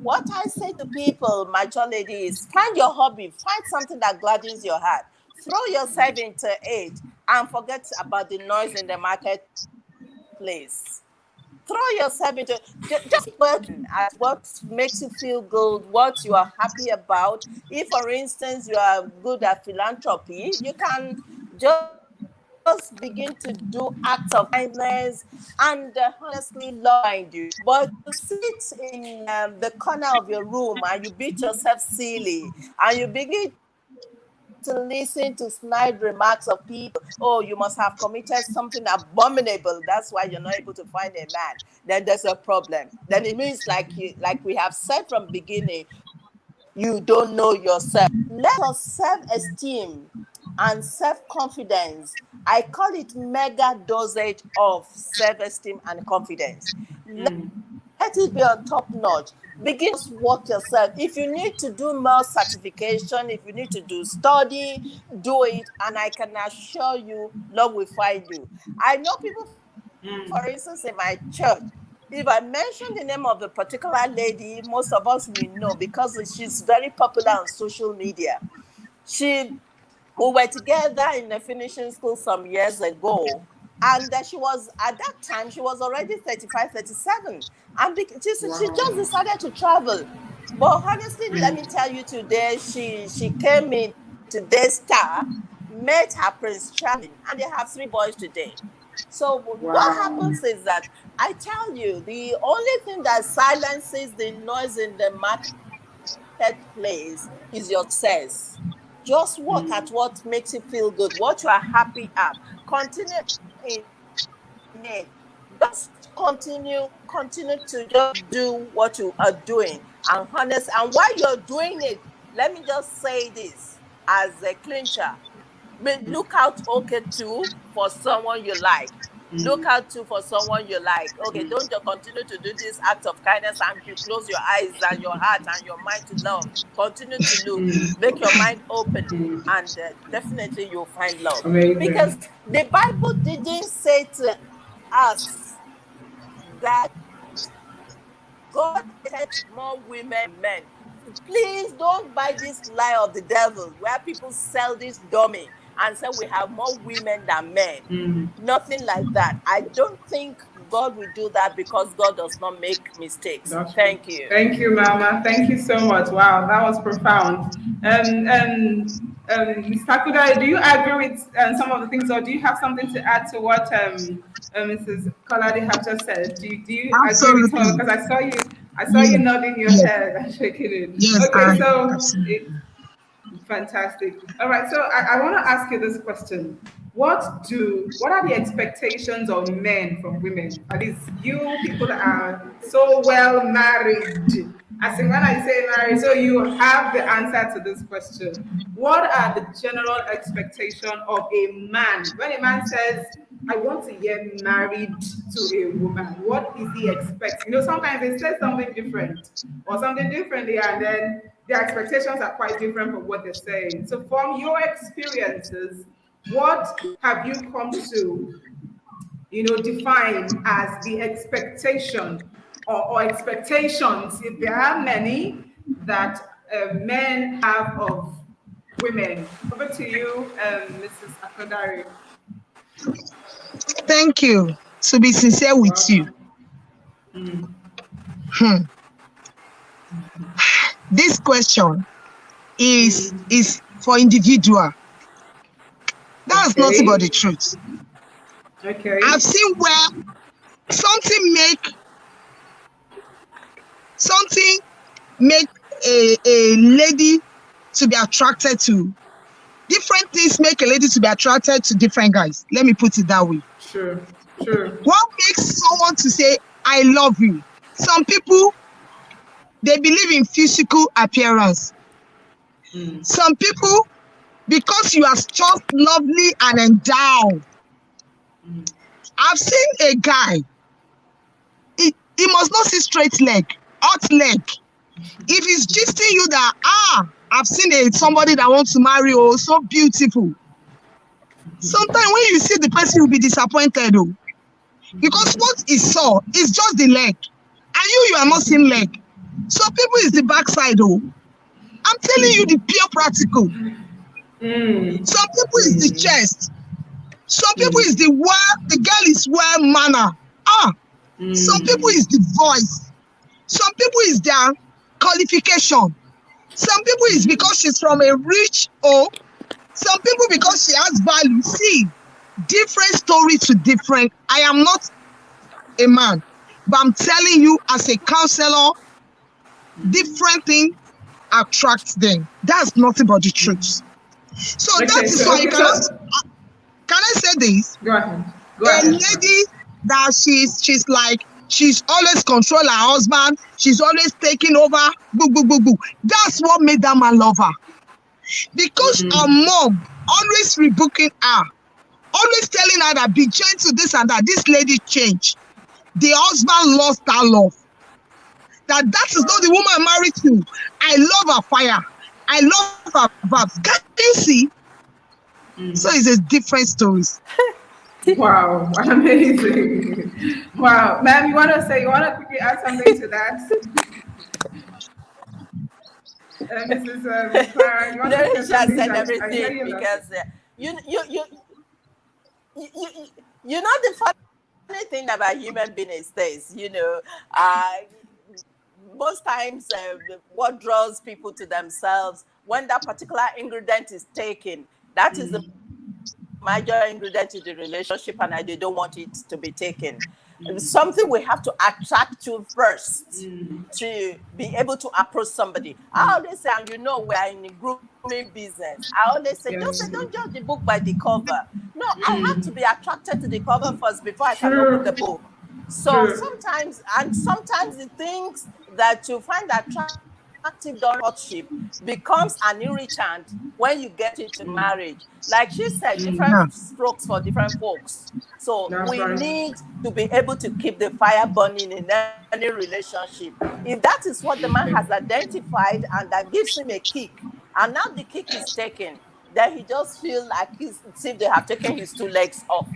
What I say to people, mature ladies, find your hobby, find something that gladdens your heart. Throw yourself into it and forget about the noise in the marketplace. Throw yourself into just working at what makes you feel good, what you are happy about. If, for instance, you are good at philanthropy, you can just begin to do acts of kindness and honestly love mind you. But to sit in the corner of your room and you beat yourself silly and you begin to listen to snide remarks of people, oh, you must have committed something abominable, that's why you're not able to find a man, then there's a problem. Then it means, like we have said from beginning, you don't know yourself. Let your self-esteem and self-confidence, I call it mega dosage of self-esteem and confidence. Let it be on top notch. Begin to just work yourself. If you need to do more certification, if you need to do study, do it. And I can assure you, love will find you. I know people, for instance, in my church, if I mention the name of the particular lady, most of us will know because she's very popular on social media. She We were together in the finishing school some years ago. And she was, at that time, she was already 35, 37. And she just Wow. decided to travel. But honestly, let me tell you today, she came into Daystar, met her Prince Charming, and they have 3 boys today. So what Wow. happens is that I tell you, the only thing that silences the noise in the marketplace is your success. Just work at what makes you feel good, what you are happy at. Continue in it. Just continue to just do what you are doing. And honest, and while you're doing it, let me just say this as a clincher. Look out, okay, too, for someone you like. Look out too for someone you like. Okay, don't just continue to do this act of kindness and you close your eyes and your heart and your mind to love. Continue to look. Make your mind open, and definitely you'll find love. Amazing. Because the Bible didn't say to us that God created more women than men. Please don't buy this lie of the devil where people sell this dummy and say we have more women than men. Nothing like that. I don't think God will do that because God does not make mistakes. That's true. Thank you. Thank you, Mama. Thank you so much. Wow, that was profound. Ms. Takuda, do you agree with some of the things, or do you have something to add to what Mrs. Kolade have just said? Do you agree with her? Absolutely. Because I saw you Yes. nodding your Yes. head and shaking it. Yes. Okay, so Absolutely. fantastic. All right, so I want to ask you this question. What are the expectations of men from women? At least you people are so well married. As in when I say marriage, so you have the answer to this question. What are the general expectation of a man? When a man says, I want to get married to a woman, what is he expecting? Sometimes they say something different or something differently, and then their expectations are quite different from what they're saying. So from your experiences, what have you come to define as the expectation or expectations, if there are many, that men have of women? Over to you, Mrs. Akodari. Thank you. To be sincere with you, Welcome. Mm. hmm, this question is for individual. That's nothing but the Okay. truth. I've Okay. seen where something make something make a lady to be attracted to different things, make a lady to be attracted to different guys. Let me put it that way. Sure. Sure. What makes someone to say I love you? Some people, they believe in physical appearance. Mm. Some people, because you are just lovely and endowed. Mm. I've seen a guy, he must not see straight leg, hot leg. If he's gisting you that, I've seen somebody that wants to marry, oh, so beautiful. Sometimes when you see the person, you'll be disappointed, oh, because what he saw is just the leg, and you are not seeing leg. Some people is the backside, oh. I'm telling you the pure practical. Mm. Some people is the Mm. chest. Some people Mm. is the girl is well manner. Some people Mm. is the voice. Some people is their qualification. Some people is because she's from a rich home. Some people because she has value. See, different story to different. I am not a man, but I'm telling you as a counselor, different thing attracts them. That's nothing but the truth. So that Okay. is So why you okay. cannot. So Can I say this? go ahead. Go A ahead. Go ahead. lady that she's like she's always control her husband. She's always taking over. Boo, boo, boo, boo. That's what made that man love her. Because her Mm. mom always rebooking her, always telling her that be gentle, this and that. This lady changed. The husband lost that love. That is not Wow. the woman I'm married to. I love her fire. I love her vibes. Can you see? So it's a different stories. Wow, amazing. Wow. Ma'am, you want to quickly add something to that? Mrs. Clara, you want No, to say she has something? said I hear everything you lots of. because you, you, you, you, you, you know the funny thing about human being is this, most times what draws people to themselves when that particular ingredient is taken, that is the major ingredient in the relationship, and they don't want it to be taken. It's something we have to attract to first to be able to approach somebody. I always say, and we're in the grooming business. I always say, Yes. don't judge the book by the cover. No, I have to be attracted to the cover first before I can open the True. book. So True. sometimes the things that you find attractive during courtship becomes an irritant when you get into marriage. Like she said, different Yeah. strokes for different folks. So That's we right. need to be able to keep the fire burning in any relationship. If that is what the man Okay. has identified and that gives him a kick, and now the kick is taken, then he just feels like he's as if they have taken his two legs off.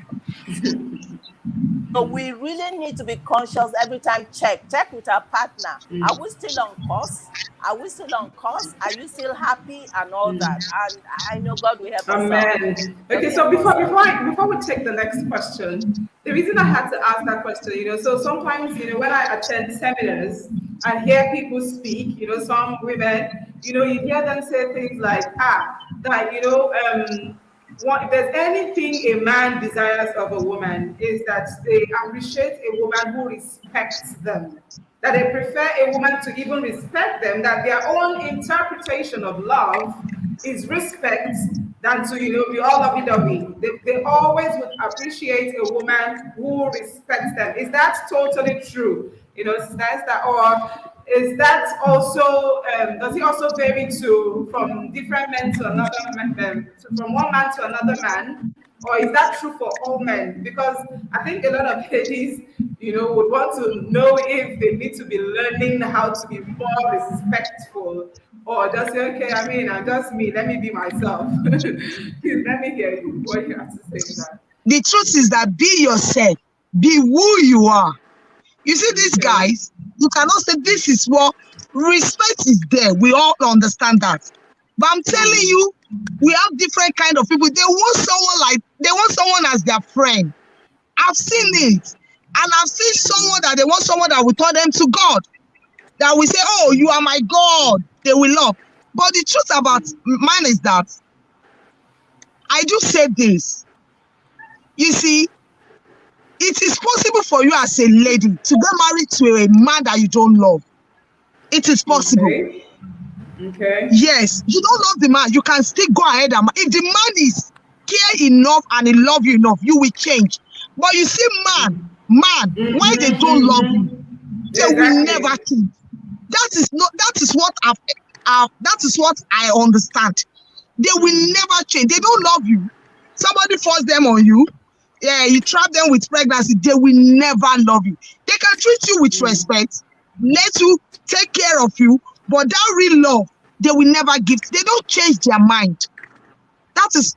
So we really need to be conscious every time. Check with our partner. Are we still on course? Are we still on course? Are you still happy and all that? And I know God will help us out. Amen. God Okay, will so help us out. before we take the next question, the reason I had to ask that question, so sometimes, when I attend seminars and hear people speak, some women, you hear them say things like, that, if there's anything a man desires of a woman is that they appreciate a woman who respects them, that they prefer a woman to even respect them, that their own interpretation of love is respect than to be all lovey-dovey. They always would appreciate a woman who respects them. Is that totally true? Sister Esther, or is that also does it also vary to from different men to another from one man to another man, or is that true for all men? Because I think a lot of ladies, would want to know if they need to be learning how to be more respectful, or just say, okay, I mean, I'm just me, let me be myself. Please let me hear you. What you have to say to that? The truth is that be yourself, be who you are. You see, these guys, you cannot say this is what respect is there. We all understand that. But I'm telling you, we have different kind of people. They want someone as their friend. I've seen it. And I've seen someone that will turn them to God. That will say, oh, you are my God. They will love. But the truth about mine is that I do say this. You see, it is possible for you as a lady to get married to a man that you don't love. It is possible. Okay. Yes, you don't love the man, you can still go ahead and if the man is care enough and he love you enough, you will change. But you see, man, why they don't love you, they will never change. That is what I understand. They will never change. They don't love you. Somebody force them on you. Yeah, you trap them with pregnancy, they will never love you. They can treat you with respect, let you take care of you, but that real love, they will never give. They don't change their mind. That is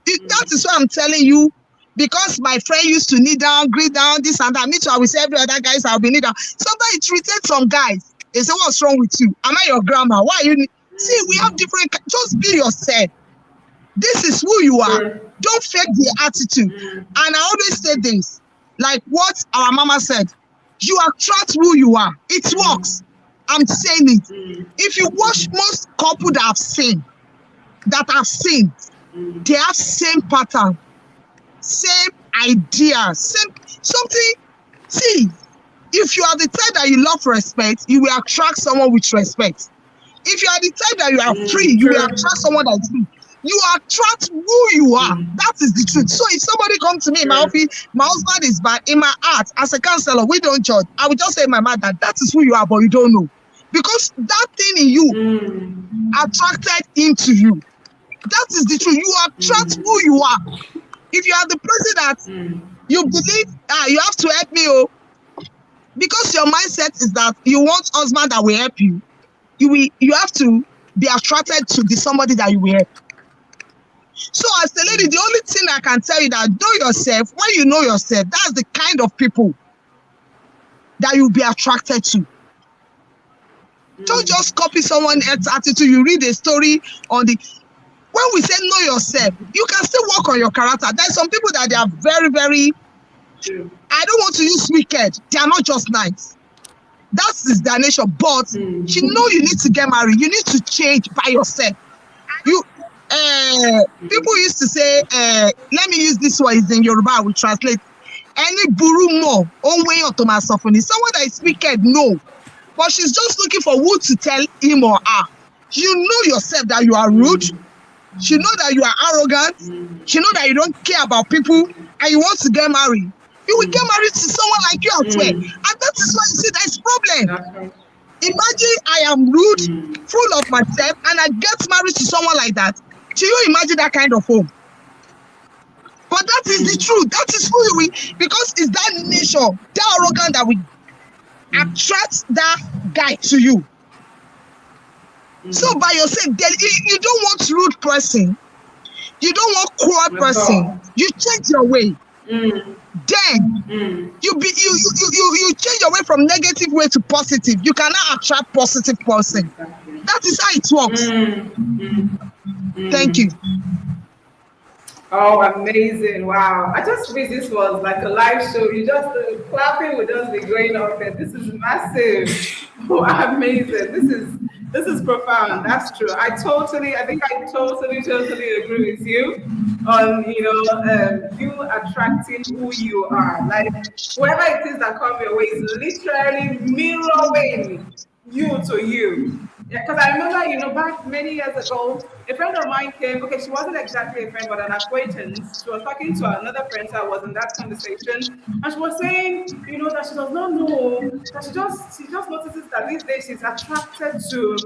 what I'm telling you. Because my friend used to kneel down, greet down, this and that. Me too, I will say every other guys I'll be kneel down. Sometimes it treated some guys. They say, what's wrong with you? Am I your grandma? Why are you? See, we have different. Just be yourself. This is who you are. Don't fake the attitude. And I always say this, like what our mama said, you attract who you are. It works. I'm saying it. If you watch most couples that I've seen, they have same pattern, same idea, same something. See, if you are the type that you love respect, you will attract someone with respect. If you are the type that you are free, you will attract someone that is free. You attract who you are. That is the truth. So if somebody comes to me in my office, my husband is bad, in my heart, as a counselor, we don't judge. I will just say in my mind that is who you are, but you don't know. Because that thing in you attracted into you. That is the truth. You attract who you are. If you are the person that you believe, you have to help me, because your mindset is that you want husband that will help you, you have to be attracted to the somebody that you will help. So as a lady, the only thing I can tell you that know yourself, when you know yourself, that's the kind of people that you'll be attracted to. Don't just copy someone else's attitude. You read a story on the... When we say know yourself, you can still work on your character. There's some people that they are very, very... I don't want to use wicked. They are not just nice. That is their nature. But you know you need to get married. You need to change by yourself. People used to say, let me use this word in Yoruba, I will translate. Any buru mo, onwe otomasofoni. Someone that is wicked, no. But she's just looking for who to tell him or her. You know yourself that you are rude. You know that you are arrogant. You know that you don't care about people and you want to get married. You will get married to someone like you as well. And that is why you see there is problem. Imagine I am rude, full of myself, and I get married to someone like that. Do you imagine that kind of home? But that is the truth. That is who we, because it's that nature, that arrogant that we attract that guy to you. So by yourself, you don't want rude person. You don't want cruel person. You change your way. Then you change your way from negative way to positive. You cannot attract positive person. That is how it works. Thank you. Oh, amazing. Wow. I just wish this was like a live show. You just clapping would just be going off, and this is massive. Oh, amazing. This is profound. That's true. I totally agree with you on, you attracting who you are. Like whoever it is that comes your way is literally mirroring you to you. Yeah, because I remember, back many years ago, a friend of mine came. Okay, she wasn't exactly a friend, but an acquaintance. She was talking to another friend, so I was in that conversation, and she was saying, that she does not know that she just notices that these days she's attracted to.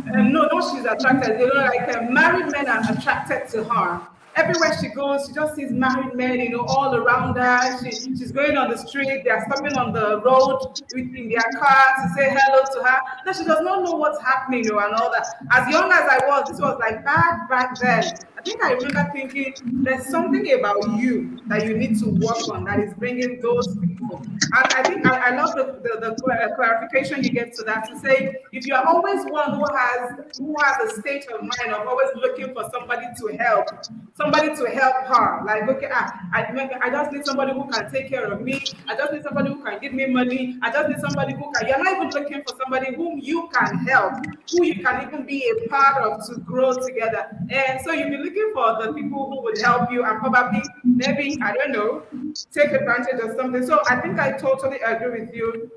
No, not she's attracted. Like married men are attracted to her. Everywhere she goes, she just sees married men, all around her. She's going on the street. They are stopping on the road in their car to say hello to her. No, she does not know what's happening, and all that. As young as I was, this was like back then. I think I remember thinking, there's something about you that you need to work on that is bringing those people. And I think I love the clarification you gave to that, to say if you are always one who has a state of mind of always looking for somebody to help her. Like, okay, I just need somebody who can take care of me. I just need somebody who can give me money. I just need somebody who can. You're not even looking for somebody whom you can help, who you can even be a part of to grow together. And so you'll be looking for the people who would help you and probably, maybe, I don't know, take advantage of something. So I think I totally agree with you.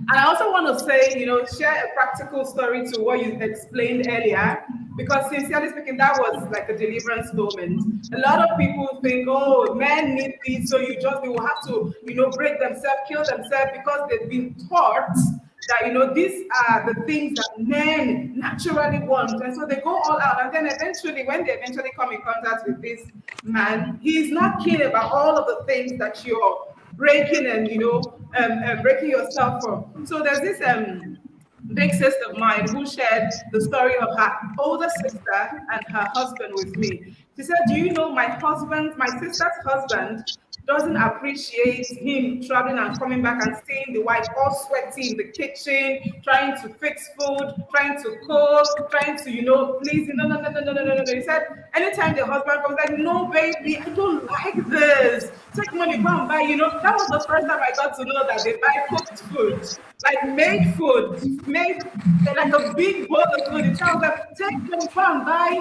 And I also want to say, share a practical story to what you explained earlier, because sincerely speaking, that was like a deliverance moment. A lot of people think, oh, men need this, so they will have to, break themselves, kill themselves, because they've been taught that, these are the things that men naturally want. And so they go all out. And then eventually, when they eventually come in contact with this man, he's not keen about all of the things that you're breaking and breaking yourself from. So there's this big sister of mine who shared the story of her older sister and her husband with me. She said, "Do you know my sister's husband doesn't appreciate him traveling and coming back and seeing the wife all sweaty in the kitchen, trying to fix food, trying to cook, trying to, please him. No. He said, anytime the husband comes, like, no, baby, I don't like this. Take money, go and buy, That was the first time I got to know that they buy cooked food, like made food, made like a big bowl of food. It tells them, take money, go and buy,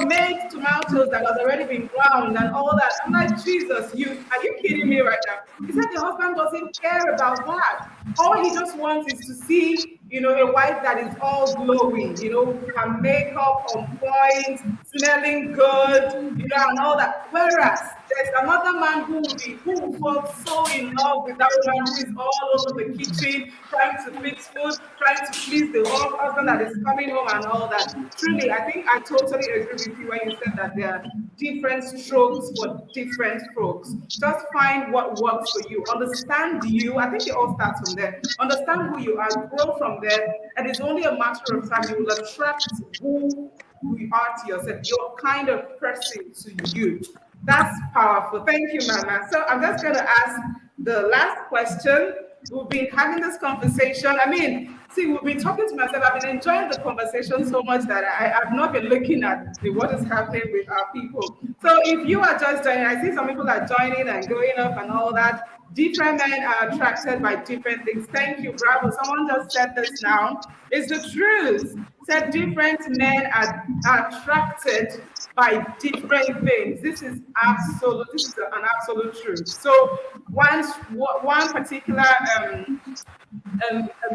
made tomatoes that has already been ground and all that. I'm like, Jesus, are you kidding me right now? He said the husband doesn't care about that. All he just wants is to see, a wife that is all glowing, her makeup on point, smelling good, and all that. Whereas there's another man who falls so in love with that woman who is all over the kitchen, trying to fix food, trying to please the husband that is coming home and all that. Truly, I think I totally agree with you when you said that there are different strokes for different folks. Just find what works for you. Understand you. I think it all starts from there. Understand who you are, grow from there, and it's only a matter of time you will attract who you are to yourself, your kind of person to you. That's powerful. Thank you, Mama. So I'm just going to ask the last question. We've been having this conversation. I mean, see, we've been talking to myself. I've been enjoying the conversation so much that I've not been looking at what is happening with our people. So if you are just joining, I see some people are joining and going up and all that. Different men are attracted by different things. Thank you, bravo. Someone just said this now. It's the truth. Said different men are attracted by different things. This is absolute. This is an absolute truth. So one particular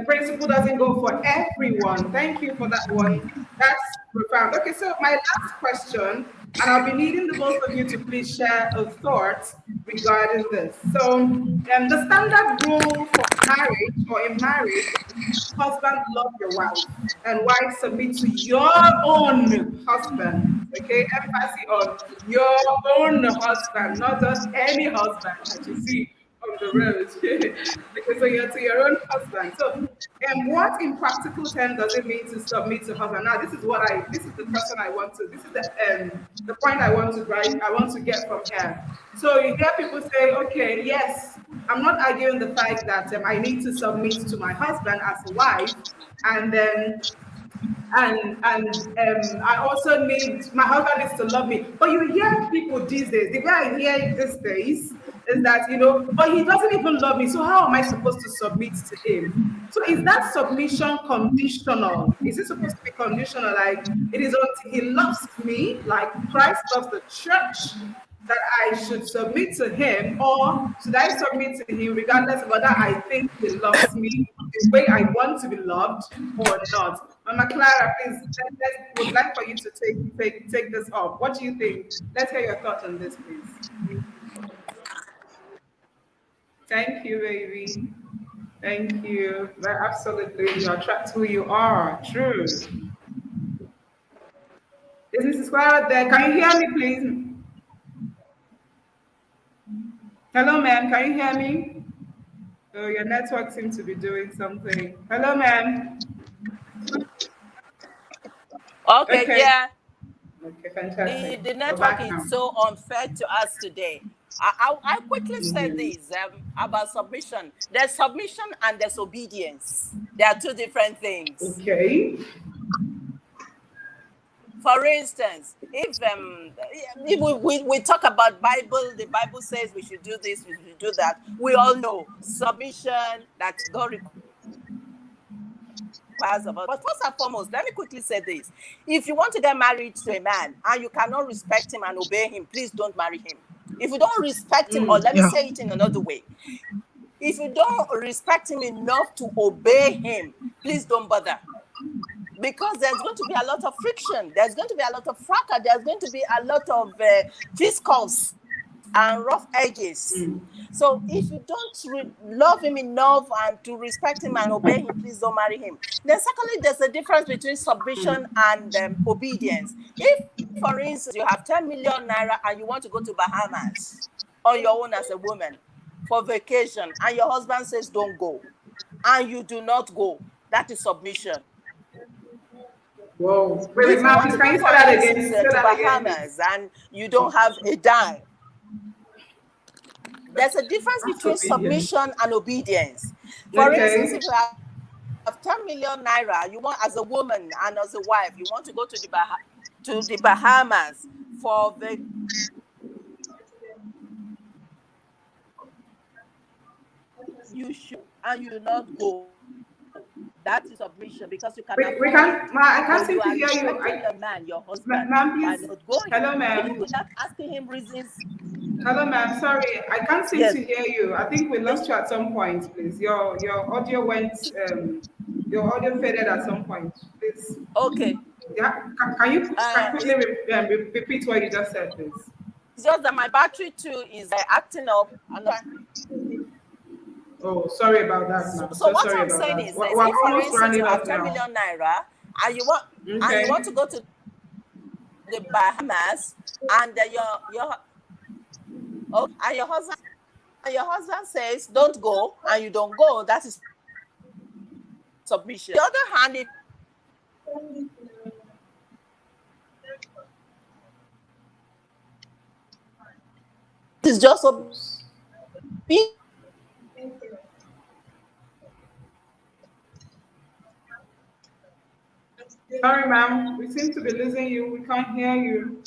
principle doesn't go for everyone. Thank you for that one. That's profound. Okay, so my last question, and I'll be needing the both of you to please share a thought regarding this. So the standard rule for marriage or in marriage, husband love your wife and wife submit to your own husband. Okay, emphasis on your own husband, not just any husband that you see on the road. Okay, so you're to your own husband. So, what in practical terms does it mean to submit to husband? Now, this is the question I want to. This is the point I want to drive. I want to get from here. So you hear people say, okay, yes, I'm not arguing the fact that I need to submit to my husband as a wife, and then. I also need my husband needs to love me. But you hear people these days, the way I hear it these days is that, but he doesn't even love me. So how am I supposed to submit to him? So is that submission conditional? Is it supposed to be conditional? Like it is until he loves me, like Christ loves the church, that I should submit to him, or should I submit to him regardless of whether I think he loves me the way I want to be loved or not? Mama Clara, please, would like for you to take this up. What do you think? Let's hear your thoughts on this, please. Thank you, baby. Thank you. Absolutely, you attract who you are. True. Is Mrs. Clara there? Can you hear me, please? Hello, ma'am. Can you hear me? Oh, your network seems to be doing something. Hello, ma'am. Okay, Okay. yeah. Okay, fantastic. The We're network back is now. so unfair to us today. I quickly say this about submission. There's submission and there's obedience. They are two different things. Okay. For instance, if we talk about Bible, the Bible says we should do this, we should do that. We all know submission that God requires of us. But first and foremost, let me quickly say this. If you want to get married to a man and you cannot respect him and obey him, please don't marry him. If you don't respect him, or let me say it in another way, if you don't respect him enough to obey him, please don't bother. Because there's going to be a lot of friction. There's going to be a lot of fracas. There's going to be a lot of fisticuffs and rough edges. So if you don't love him enough and to respect him and obey him, please don't marry him. Then secondly, there's a difference between submission and obedience. If, for instance, you have 10 million naira and you want to go to Bahamas on your own as a woman for vacation, and your husband says don't go, and you do not go, that is submission. Whoa. Wait, ma'am, please, can you say that again? To Bahamas and you don't have a dime. There's a difference between submission and obedience. For instance, if you have 10 million naira, you want, as a woman and as a wife, you want to go to the Bahamas for the you should, and you do not go. That is submission, because you cannot. I can't seem to hear you. Your man, your husband, ma'am, please. not going. Hello, ma'am. Even without asking him reasons. Hello, ma'am. Sorry, I can't seem to hear you. I think we lost you at some point, please. Your audio went. Your audio faded at some point, please. Okay. Yeah. Can you quickly repeat what you just said, please? It's just that my battery too is acting up. Oh, sorry about that, ma'am. So what I'm saying is, if for instance you have 10 million naira and you want to go to the Bahamas, and your husband says don't go, and you don't go, that is submission. On the other hand, it's just obedience. Sorry, ma'am. We seem to be losing you. We can't hear you.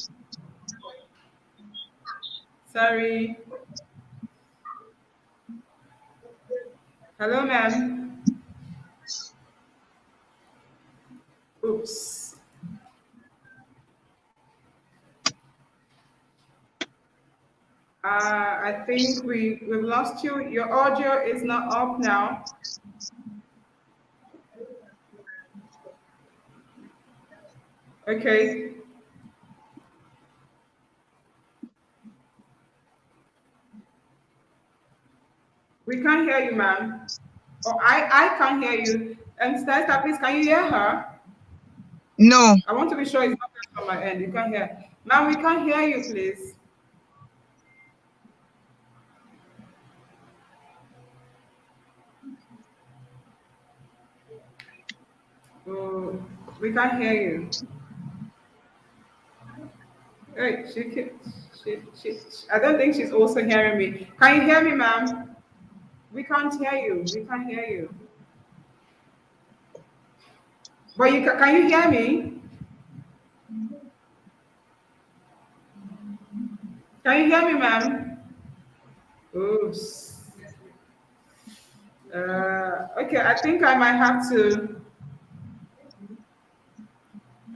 Sorry. Hello, ma'am. Oops. I think we've lost you. Your audio is not up now. Okay. We can't hear you, ma'am. Oh, I can't hear you. Stella, please, can you hear her? No. I want to be sure it's not on my end. You can't hear. Ma'am, we can't hear you, please. Oh, we can't hear you. Hey, I don't think she's also hearing me. Can you hear me, ma'am? We can't hear you. We can't hear you. But can you hear me? Can you hear me, ma'am? Oops. Okay, I think I might have to.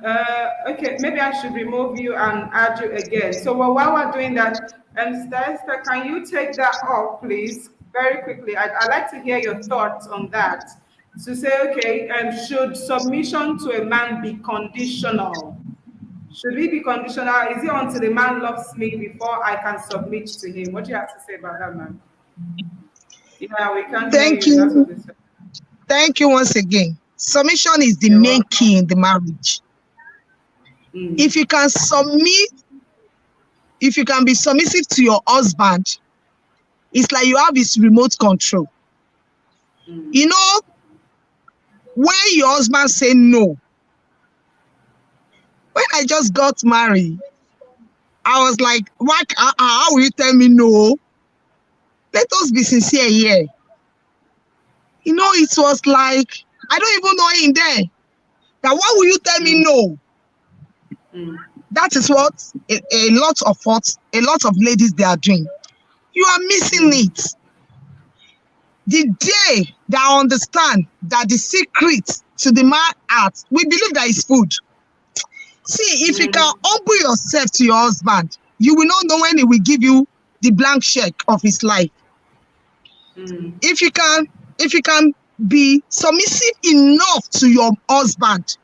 Okay, maybe I should remove you and add you again. So while we're doing that, Esther, can you take that off, please, very quickly? I'd like to hear your thoughts on that. To say, okay, should submission to a man be conditional? Should we be conditional? Is it until the man loves me before I can submit to him? What do you have to say about that, man? Yeah, we can't hear Thank you. That's what you. they said. Thank you once again. Submission is the You're main welcome. key in the marriage. Mm, If you can submit, if you can be submissive to your husband, it's like you have his remote control. mm, You know, when your husband say no, when I just got married, I was like, what? How will you tell me no? Let us be sincere here. You know, it was like, I don't even know him there. Now, why will you tell me mm, no? mm, That is what a lot of ladies they are doing. You are missing mm, it. The day that I understand that the secret to the man heart, we believe that is food. See, if you can mm, humble yourself to your husband, you will not know when he will give you the blank check of his life. mm, If you can be submissive enough to your husband,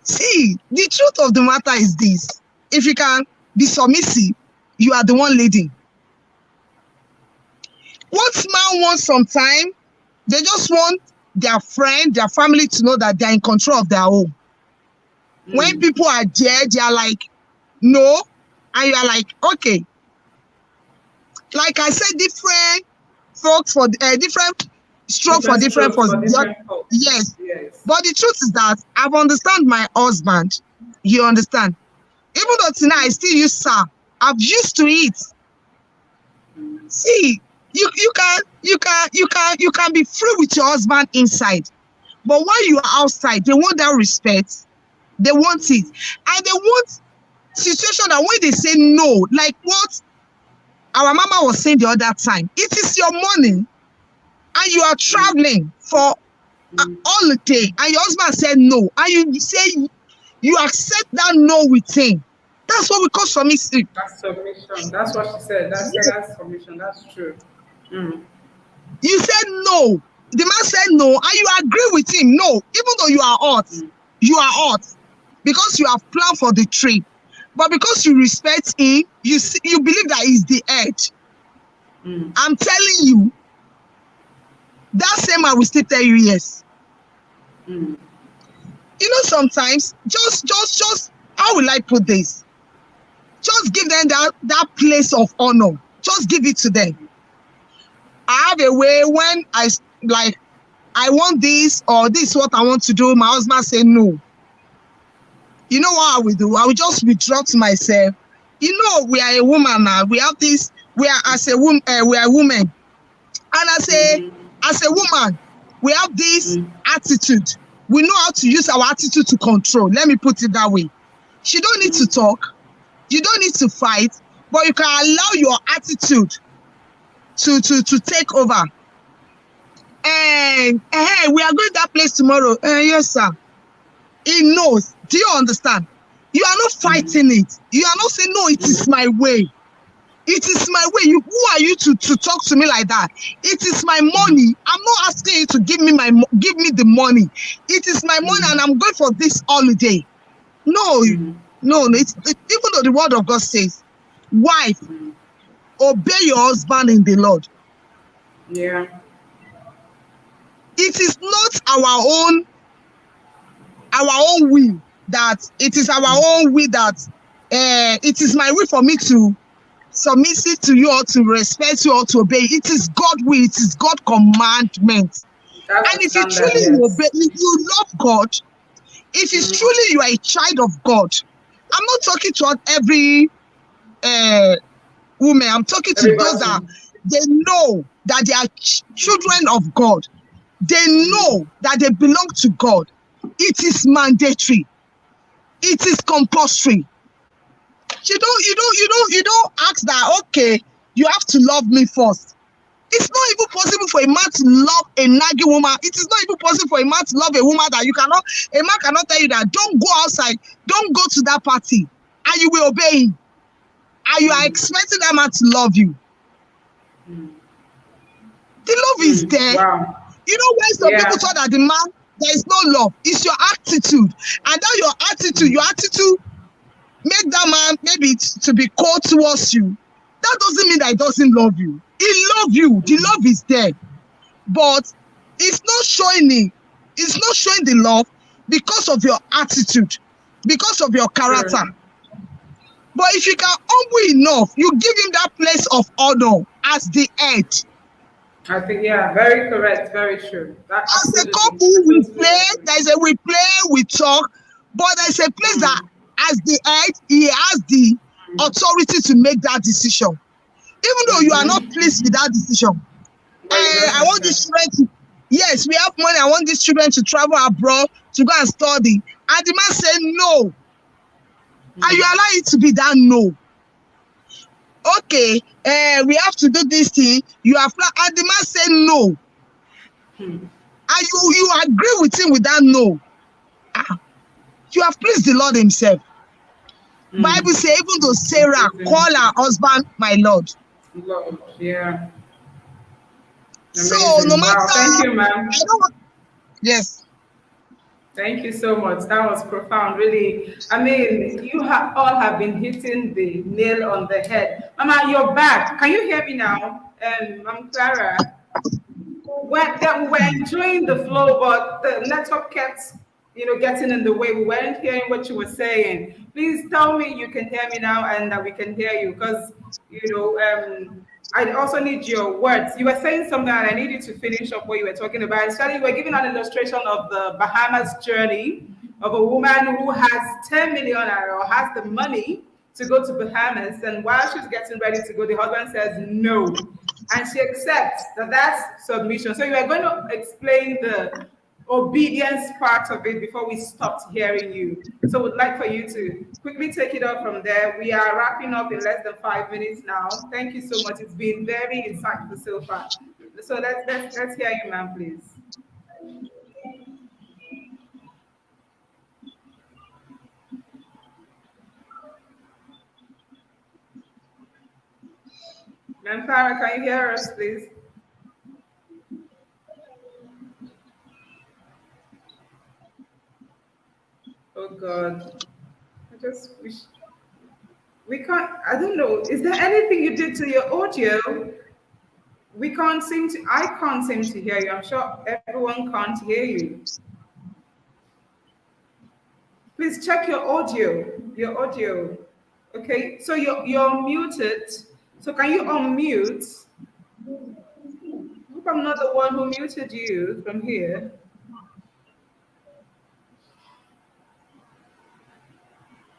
see, the truth of the matter is this: if you can be submissive, you are the one leading. What man wants sometimes, they just want their friend, their family to know that they're in control of their home. When mm. people are there, they are like, no, and you are like, okay. Like I said, different folks for different stroke for Different different strokes folks. for different folks. Yes, Yes. but the truth is that I've understand my husband. You understand? Even though tonight I still use sir, I've used to it. Mm, See, you can be free with your husband inside, but while you are outside, they want that respect. They want it, and they want situation that when they say no, like what our mama was saying the other time, it is your money, and you are mm, traveling for mm. holiday, and your husband said no, and you say you accept that no with him. That's what we call submissive. That's submission. That's what she said. Yes. That's submission. That's true. Mm, You said no. The man said no, and you agree with him. No, even though mm, you are hot because you have planned for the trip, but because you respect him, you believe that he's the head. mm, I'm telling you, that same man will still tell you yes. mm, You know, sometimes just how will I put this? Just give them that place of honor. Just give it to them. I have a way when like I want this or this is what I want to do. My husband say no. You know what I will do? I will just withdraw to myself. You know, we are a woman now. We have this. We are as a woman. We are women, and mm, as a woman, we have this mm, attitude. We know how to use our attitude to control. Let me put it that way. She don't need to mm, talk. You don't need to fight, but you can allow your attitude to take over. And hey, we are going that place tomorrow. Yes, sir. He knows. Do you understand? You are not mm, fighting it. You are not saying, no, it is my way. It is my way. Who are you to talk to me like that? It is my money. I'm not asking you to give me the money. It is my money, mm, and I'm going for this holiday. No, mm, no. Even though the word of God says, wife, mm. obey your husband in the Lord. Yeah. It is not our own will that it is our Mm. own will that it is my will for me to submit it to you or to respect you or to obey. It is God will. It is God commandment. That's And the if you standard, truly yes. obey, if you love God, if it's Mm, truly you are a child of God, I'm not talking to every woman. I'm talking to those everybody. that they know that they are children of God. They Mm, know that they belong to God. It is mandatory. It is compulsory. You don't ask that, okay, you have to love me first. It's not even possible for a man to love a nagging woman. It is not even possible for a man to love a woman that a man cannot tell you that don't go outside, don't go to that party, and you will obey him. And you are expecting that man to love you. The love is there. Wow. You know, when some people thought that the man, there is no love, it's your attitude. And that your attitude make that man maybe to be cold towards you. That doesn't mean that he doesn't love you. He loves you. The love is there. But it's not showing it. It's not showing the love because of your attitude, because of your character. Sure. But if you can humble enough, you give him that place of honor as the head. I think, yeah, very correct, very true. As a couple, we play, we talk, but there's a place that as the head, he has the authority to make that decision. Even though you are not pleased with that decision. I want these children to, yes, we have money, I want these children to travel abroad, to go and study. And the man said no. And you allow it to be that no. Okay, we have to do this thing. You have, and the man said no. And you agree with him with that no. You have pleased the Lord himself. Bible says, even though Sarah called her husband my Lord. Lord, yeah. So amazing. no matter, wow. Thank you, ma'am. Yes. Thank you so much. That was profound, really. I mean, you all have been hitting the nail on the head. Mama, you're back. Can you hear me now? I'm Clara. We're enjoying the flow, but the network kept, getting in the way. We weren't hearing what you were saying. Please tell me you can hear me now and that we can hear you, because, I also need your words. You were saying something and I need you to finish up what you were talking about. Especially you were giving an illustration of the Bahamas journey of a woman who has 10 million or has the money to go to Bahamas. And while she's getting ready to go, the husband says no. And she accepts that that's submission. So you are going to explain the obedience part of it before we stopped hearing you. So we'd like for you to quickly take it up from there. We are wrapping up in less than 5 minutes now. Thank you so much. It's been very insightful so far. So let's hear you, ma'am, please. Ma'am Farah, can you hear us, please? Oh God, I just wish we can't. I don't know. Is there anything you did to your audio? We can't seem to. I can't seem to hear you. I'm sure everyone can't hear you. Please check your audio. Your audio. Okay. So you're muted. So can you unmute? I hope I'm not the one who muted you from here.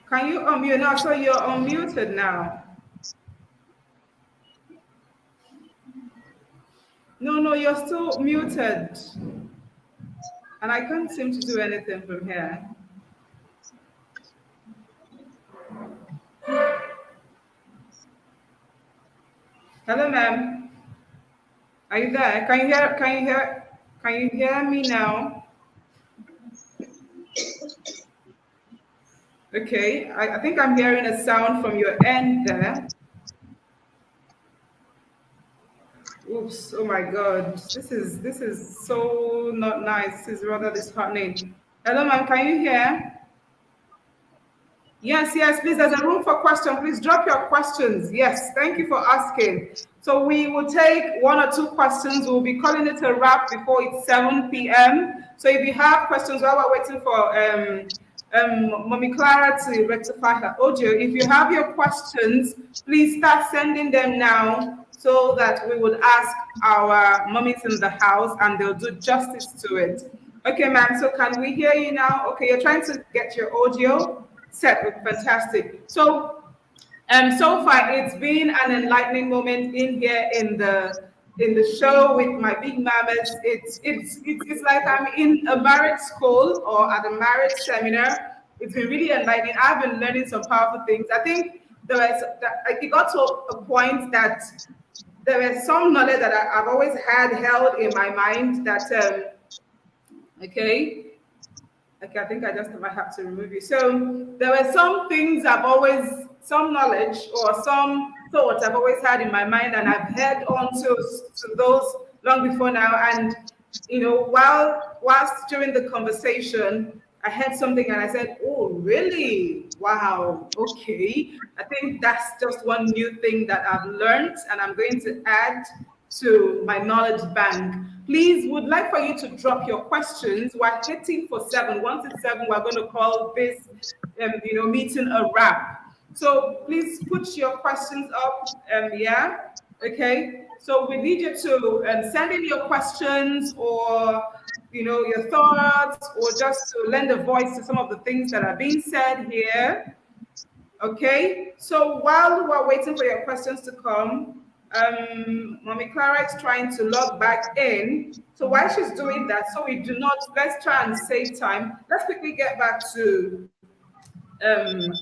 Can you unmute now? So you're unmuted now. No, you're still muted. And I can't seem to do anything from here. Hello, ma'am. Are you there? Can you hear me now? Okay, I think I'm hearing a sound from your end there. Oops, oh my God. This is so not nice. This is rather disheartening. Hello, ma'am, can you hear? Yes, please. There's a room for questions. Please drop your questions. Yes, thank you for asking. So we will take 1 or 2 questions. We'll be calling it a wrap before it's 7 p.m. So if you have questions while we're waiting for Mommy Clara to rectify her audio, if you have your questions, please start sending them now so that we would ask our mummies in the house and they'll do justice to it. Okay, ma'am, so can we hear you now? Okay, you're trying to get your audio set. Fantastic. So so far it's been an enlightening moment in here in the show with my big mamas. It's like I'm in a marriage school or at a marriage seminar. It's been really enlightening. I've been learning some powerful things. I think it got to a point that there is some knowledge that I've always had held in my mind that, okay, okay, I think I just might have to remove you. So there were some things I've always, some knowledge or some thoughts I've always had in my mind, and I've held on to those long before now. And whilst during the conversation, I heard something and I said, "Oh, really? Wow. Okay." I think that's just one new thing that I've learned, and I'm going to add to my knowledge bank. Please, would like for you to drop your questions. We're hitting for 7. Once it's 7, we're going to call this, meeting a wrap. So please put your questions up. Yeah. Okay. So we need you to send in your questions, or your thoughts, or just to lend a voice to some of the things that are being said here. Okay, so while we're waiting for your questions to come, Mommy Clara is trying to log back in. So while she's doing that, so we do not, let's try and save time. Let's quickly get back to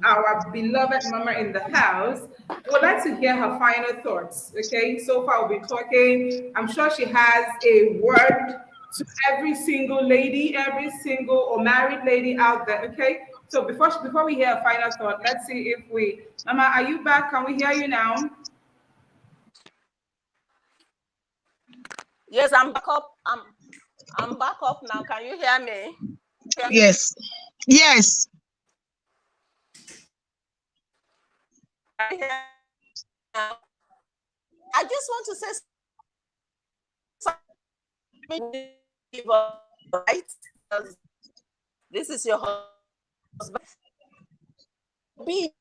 our beloved mama in the house. We would like to hear her final thoughts. Okay, so far we've been talking. I'm sure she has a word to every single lady, every single or married lady out there. Okay, so before we hear a final thought, let's see if we, Mama, are you back? Can we hear you now? Yes, I'm back up. I'm back up now. Can you hear me? Yes. Yes. I just want to say something, right? This is your husband. Be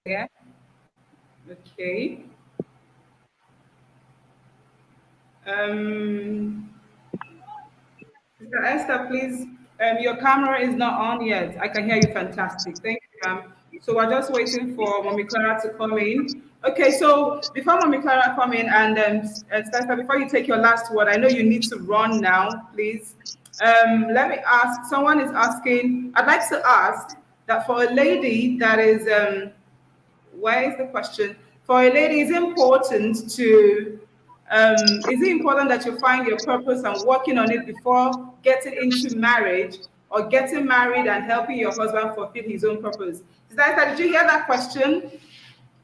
Yeah. Okay. Um, Mr. Esther, please, your camera is not on yet. I can hear you fantastic. Thank you, ma'am. So we're just waiting for Mommy Clara to come in. Okay, so before Mommy Clara come in, and Esther, before you take your last word, I know you need to run now, please. Let me ask, someone is asking, I'd like to ask that for a lady that is, where is the question? For a lady, is it important that you find your purpose and working on it before getting into marriage, or getting married and helping your husband fulfill his own purpose? Sister Esther, did you hear that question?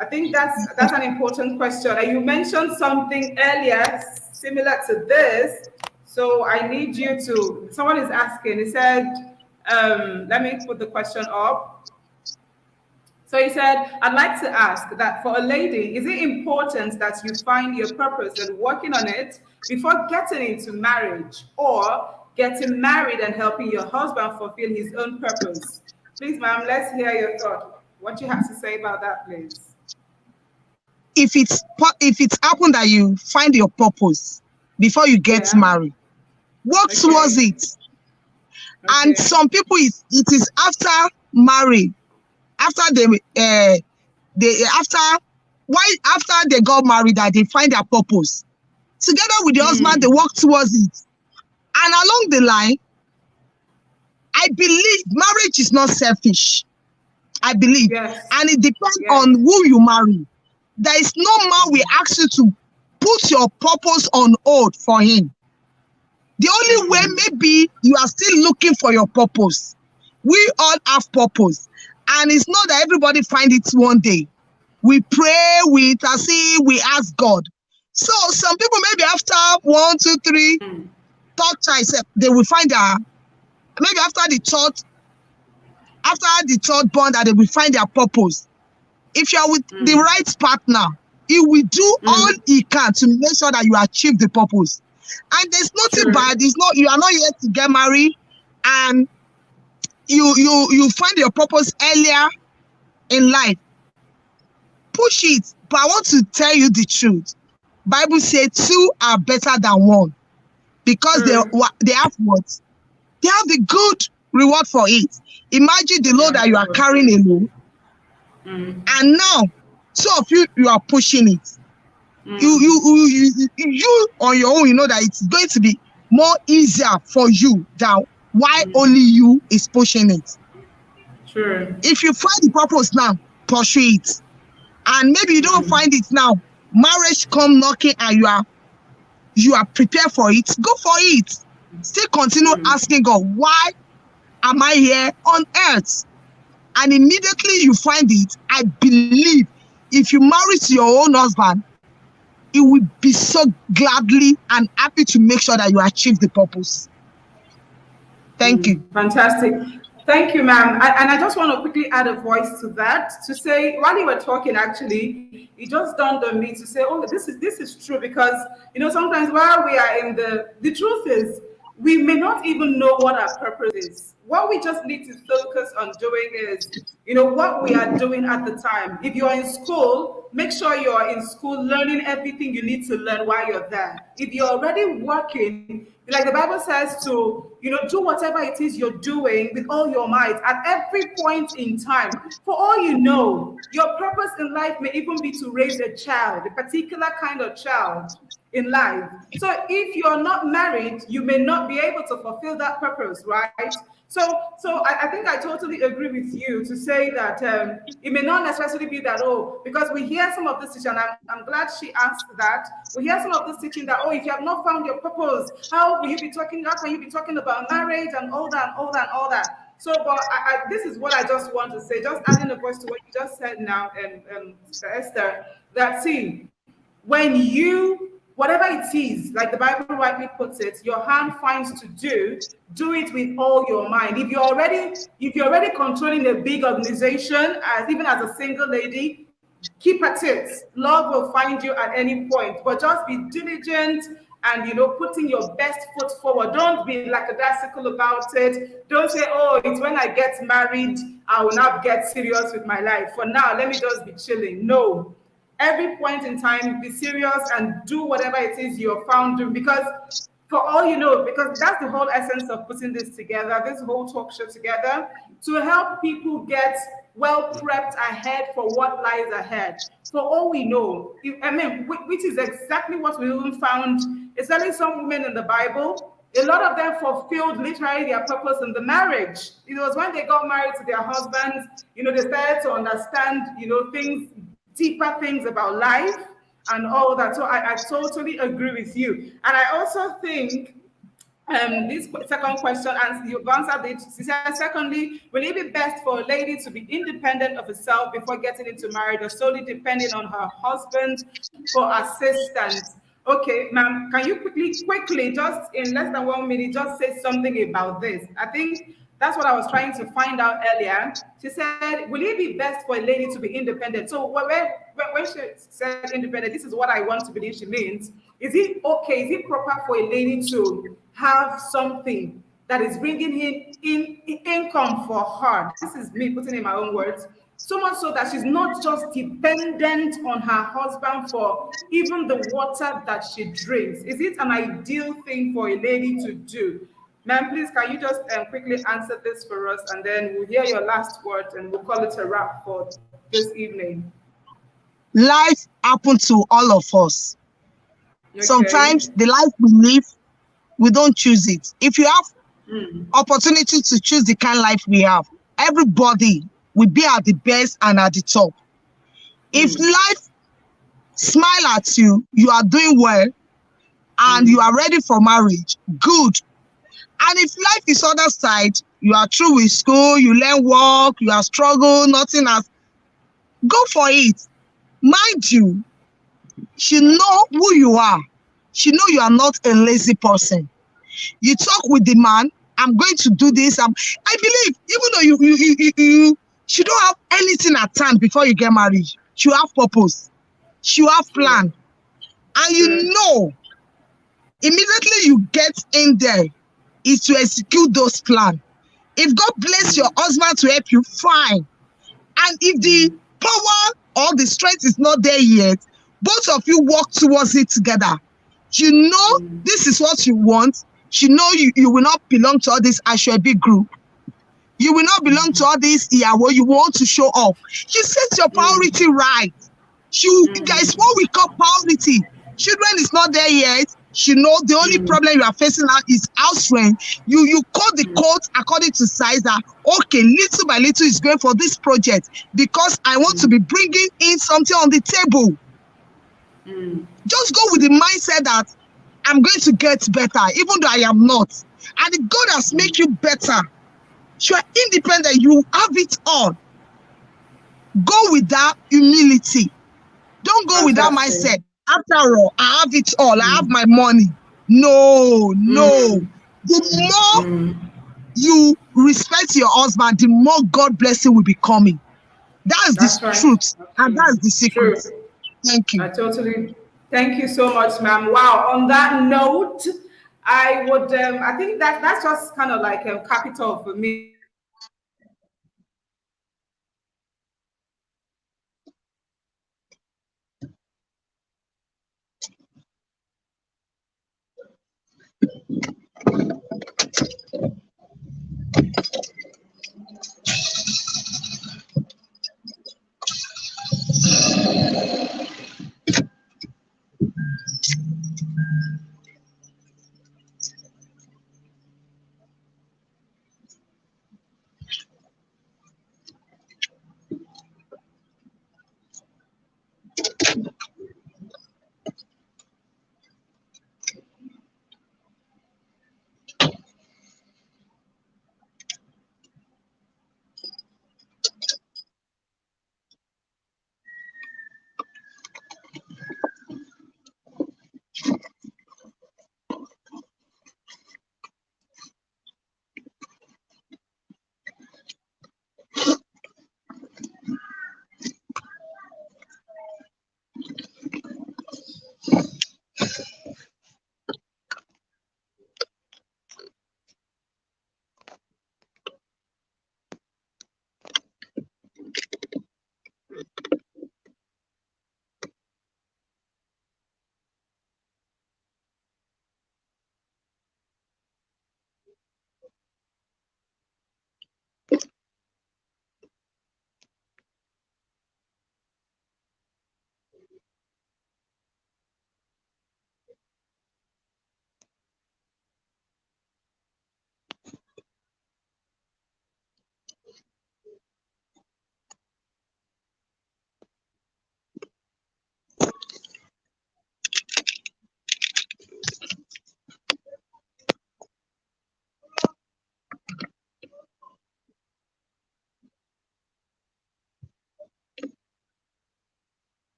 I think that's an important question. And you mentioned something earlier similar to this. So I need you to, someone is asking, he said, let me put the question up. So he said, I'd like to ask that for a lady, is it important that you find your purpose and working on it before getting into marriage, or getting married and helping your husband fulfill his own purpose? Please, ma'am, let's hear your thought. What you have to say about that, please. if it's happened that you find your purpose before you get married, work towards it. And some people, it is after marriage, after after they got married, that they find their purpose. Together with the husband, they work towards it. And along the line, I believe marriage is not selfish. I believe. And it depends on who you marry. There is no man will ask you to put your purpose on hold for him. The only way, maybe you are still looking for your purpose. We all have purpose. And it's not that everybody find it one day. We pray, we intercede, we ask God. So some people, maybe after 1, 2, 3, third child, they will find maybe after the third bond, that they will find their purpose. If you are with the right partner, he will do all he can to make sure that you achieve the purpose. And there's nothing bad. It's not, you are not yet to get married, and you find your purpose earlier in life. Push it. But I want to tell you the truth. Bible says 2 are better than 1, because they have what? They have the good reward for it. Imagine the load that you are carrying alone, and now 2 of you are pushing it. You on your own, you know that it's going to be more easier for you than why only you is pushing it. If you find the purpose now, pursue it. And maybe you don't find it now, marriage come knocking, and you are prepared for it, go for it. Still continue asking God, why am I here on earth? And immediately you find it, I believe if you marry to your own husband, he will be so gladly and happy to make sure that you achieve the purpose. Thank you. Fantastic. Thank you, ma'am. And I just want to quickly add a voice to that, to say, while you were talking, actually, it just dawned on me to say, oh, this is true, because, sometimes while we are in the truth is, we may not even know what our purpose is. What we just need to focus on doing is, what we are doing at the time. If you're in school, make sure you're in school learning everything you need to learn while you're there. If you're already working, like the Bible says, to, do whatever it is you're doing with all your might at every point in time. For all you know, your purpose in life may even be to raise a child, a particular kind of child in life. So if you're not married, you may not be able to fulfill that purpose, right? So I think I totally agree with you to say that it may not necessarily be that, because we hear some of this teaching, and I'm glad she asked that. We hear some of this teaching that, if you have not found your purpose, how can you be talking about marriage and all that? So, but this is what I just want to say, just adding a voice to what you just said now, Esther, that see, when whatever it is, like the Bible rightly puts it, your hand finds to do it with all your mind. If you're already controlling a big organization, even as a single lady, keep at it. Love will find you at any point, but just be diligent and putting your best foot forward. Don't be lackadaisical about it. Don't say, it's when I get married I will not get serious with my life. For now, let me just be chilling. No. Every point in time, be serious and do whatever it is you're found doing, because for all you know, because that's the whole essence of putting this together, this whole talk show together, to help people get well prepped ahead for what lies ahead. For all we know, which is exactly what we even found, especially some women in the Bible, a lot of them fulfilled literally their purpose in the marriage. It was when they got married to their husbands, they started to understand, deeper things about life and all that. So I totally agree with you. And I also think this second question, and you've answered it. She said, secondly, will it be best for a lady to be independent of herself before getting into marriage, or solely depending on her husband for assistance? Okay, ma'am, can you quickly, just in less than 1 minute, just say something about this? I think that's what I was trying to find out earlier. She said, will it be best for a lady to be independent? So when she said independent, this is what I want to believe she means. Is it proper for a lady to have something that is bringing in income for her? This is me putting in my own words. So much so that she's not just dependent on her husband for even the water that she drinks. Is it an ideal thing for a lady to do? Ma'am, please, can you just quickly answer this for us, and then we'll hear your last words and we'll call it a wrap for this evening. Life happens to all of us. Okay. Sometimes the life we live, we don't choose it. If you have opportunity to choose the kind of life we have, everybody will be at the best and at the top. If life smile at you, you are doing well and you are ready for marriage, good. And if life is other side, you are through with school, you learn work, you are struggle, nothing else, go for it. Mind you, she know who you are. She know you are not a lazy person. You talk with the man, I'm going to do this. I believe, even though you don't have anything at hand before you get married, you have purpose, you have plan, and you know immediately you get in there is to execute those plans. If God bless your husband to help you, fine. And if the power or the strength is not there yet, both of you work towards it together. You know this is what you want. You know you will not belong to all this Ashwebi group. You will not belong to all this Iyawo. You want to show off. You set your priority right. There is what we call priority. Children is not there yet. You know the only problem you are facing now is house rent. You cut the coat according to size that okay, little by little is going for this project because I want to be bringing in something on the table. Just go with the mindset that I'm going to get better, even though I am not. And God has made you better. You are independent. You have it all. Go with that humility. Don't go with that mindset. After all, I have it all. I have my money. No. The more you respect your husband, the more God blessing will be coming. That's the Right. truth. And that's the secret. True. Thank you. Thank you so much, ma'am. Wow. On that note, I would, I think that's just kind of like capital for me.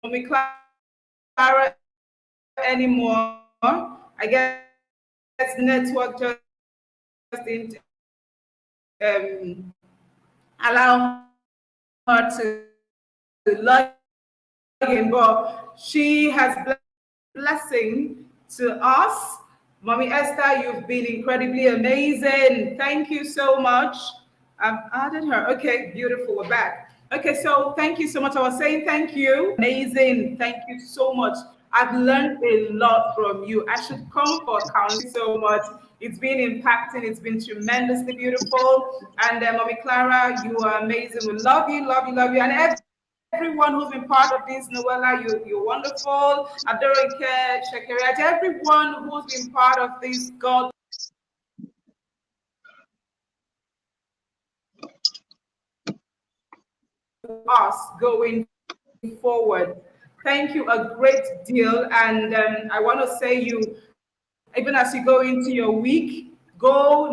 Mommy Clara anymore. I guess network just didn't allow her to log in, but she has blessing to us. Mommy Esther, you've been incredibly amazing. Thank you so much. I've added her. Okay, beautiful. We're back. Okay, so thank you so much. I was saying thank you. Amazing. Thank you so much. I've learned a lot from you. I should come for counseling so much. It's been impacting. It's been tremendously beautiful. And Mommy Clara, you are amazing. We love you, love you, love you. And everyone who's been part of this, Noella, you're wonderful. Adorinke, Shekeriat, everyone who's been part of this, God us going forward. Thank you a great deal. And I want to say you, even as you go into your week, go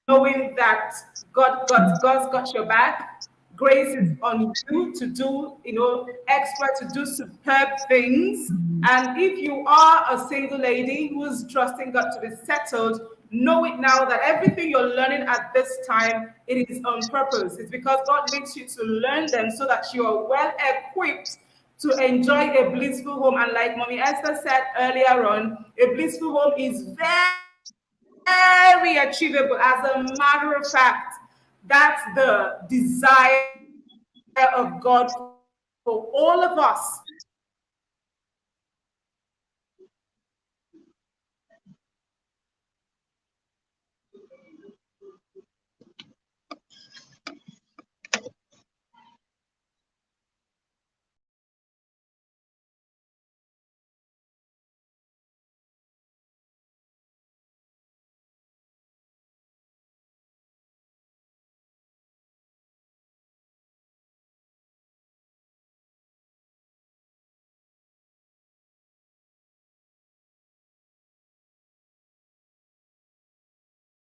knowing that God's got your back. Grace is on you to do, extra, to do superb things. And if you are a single lady who's trusting God to be settled, know it now that everything you're learning at this time, it is on purpose. It's because God needs you to learn them so that you are well equipped to enjoy a blissful home. And like Mommy Esther said earlier on, a blissful home is very achievable. As a matter of fact, that's the desire of God for all of us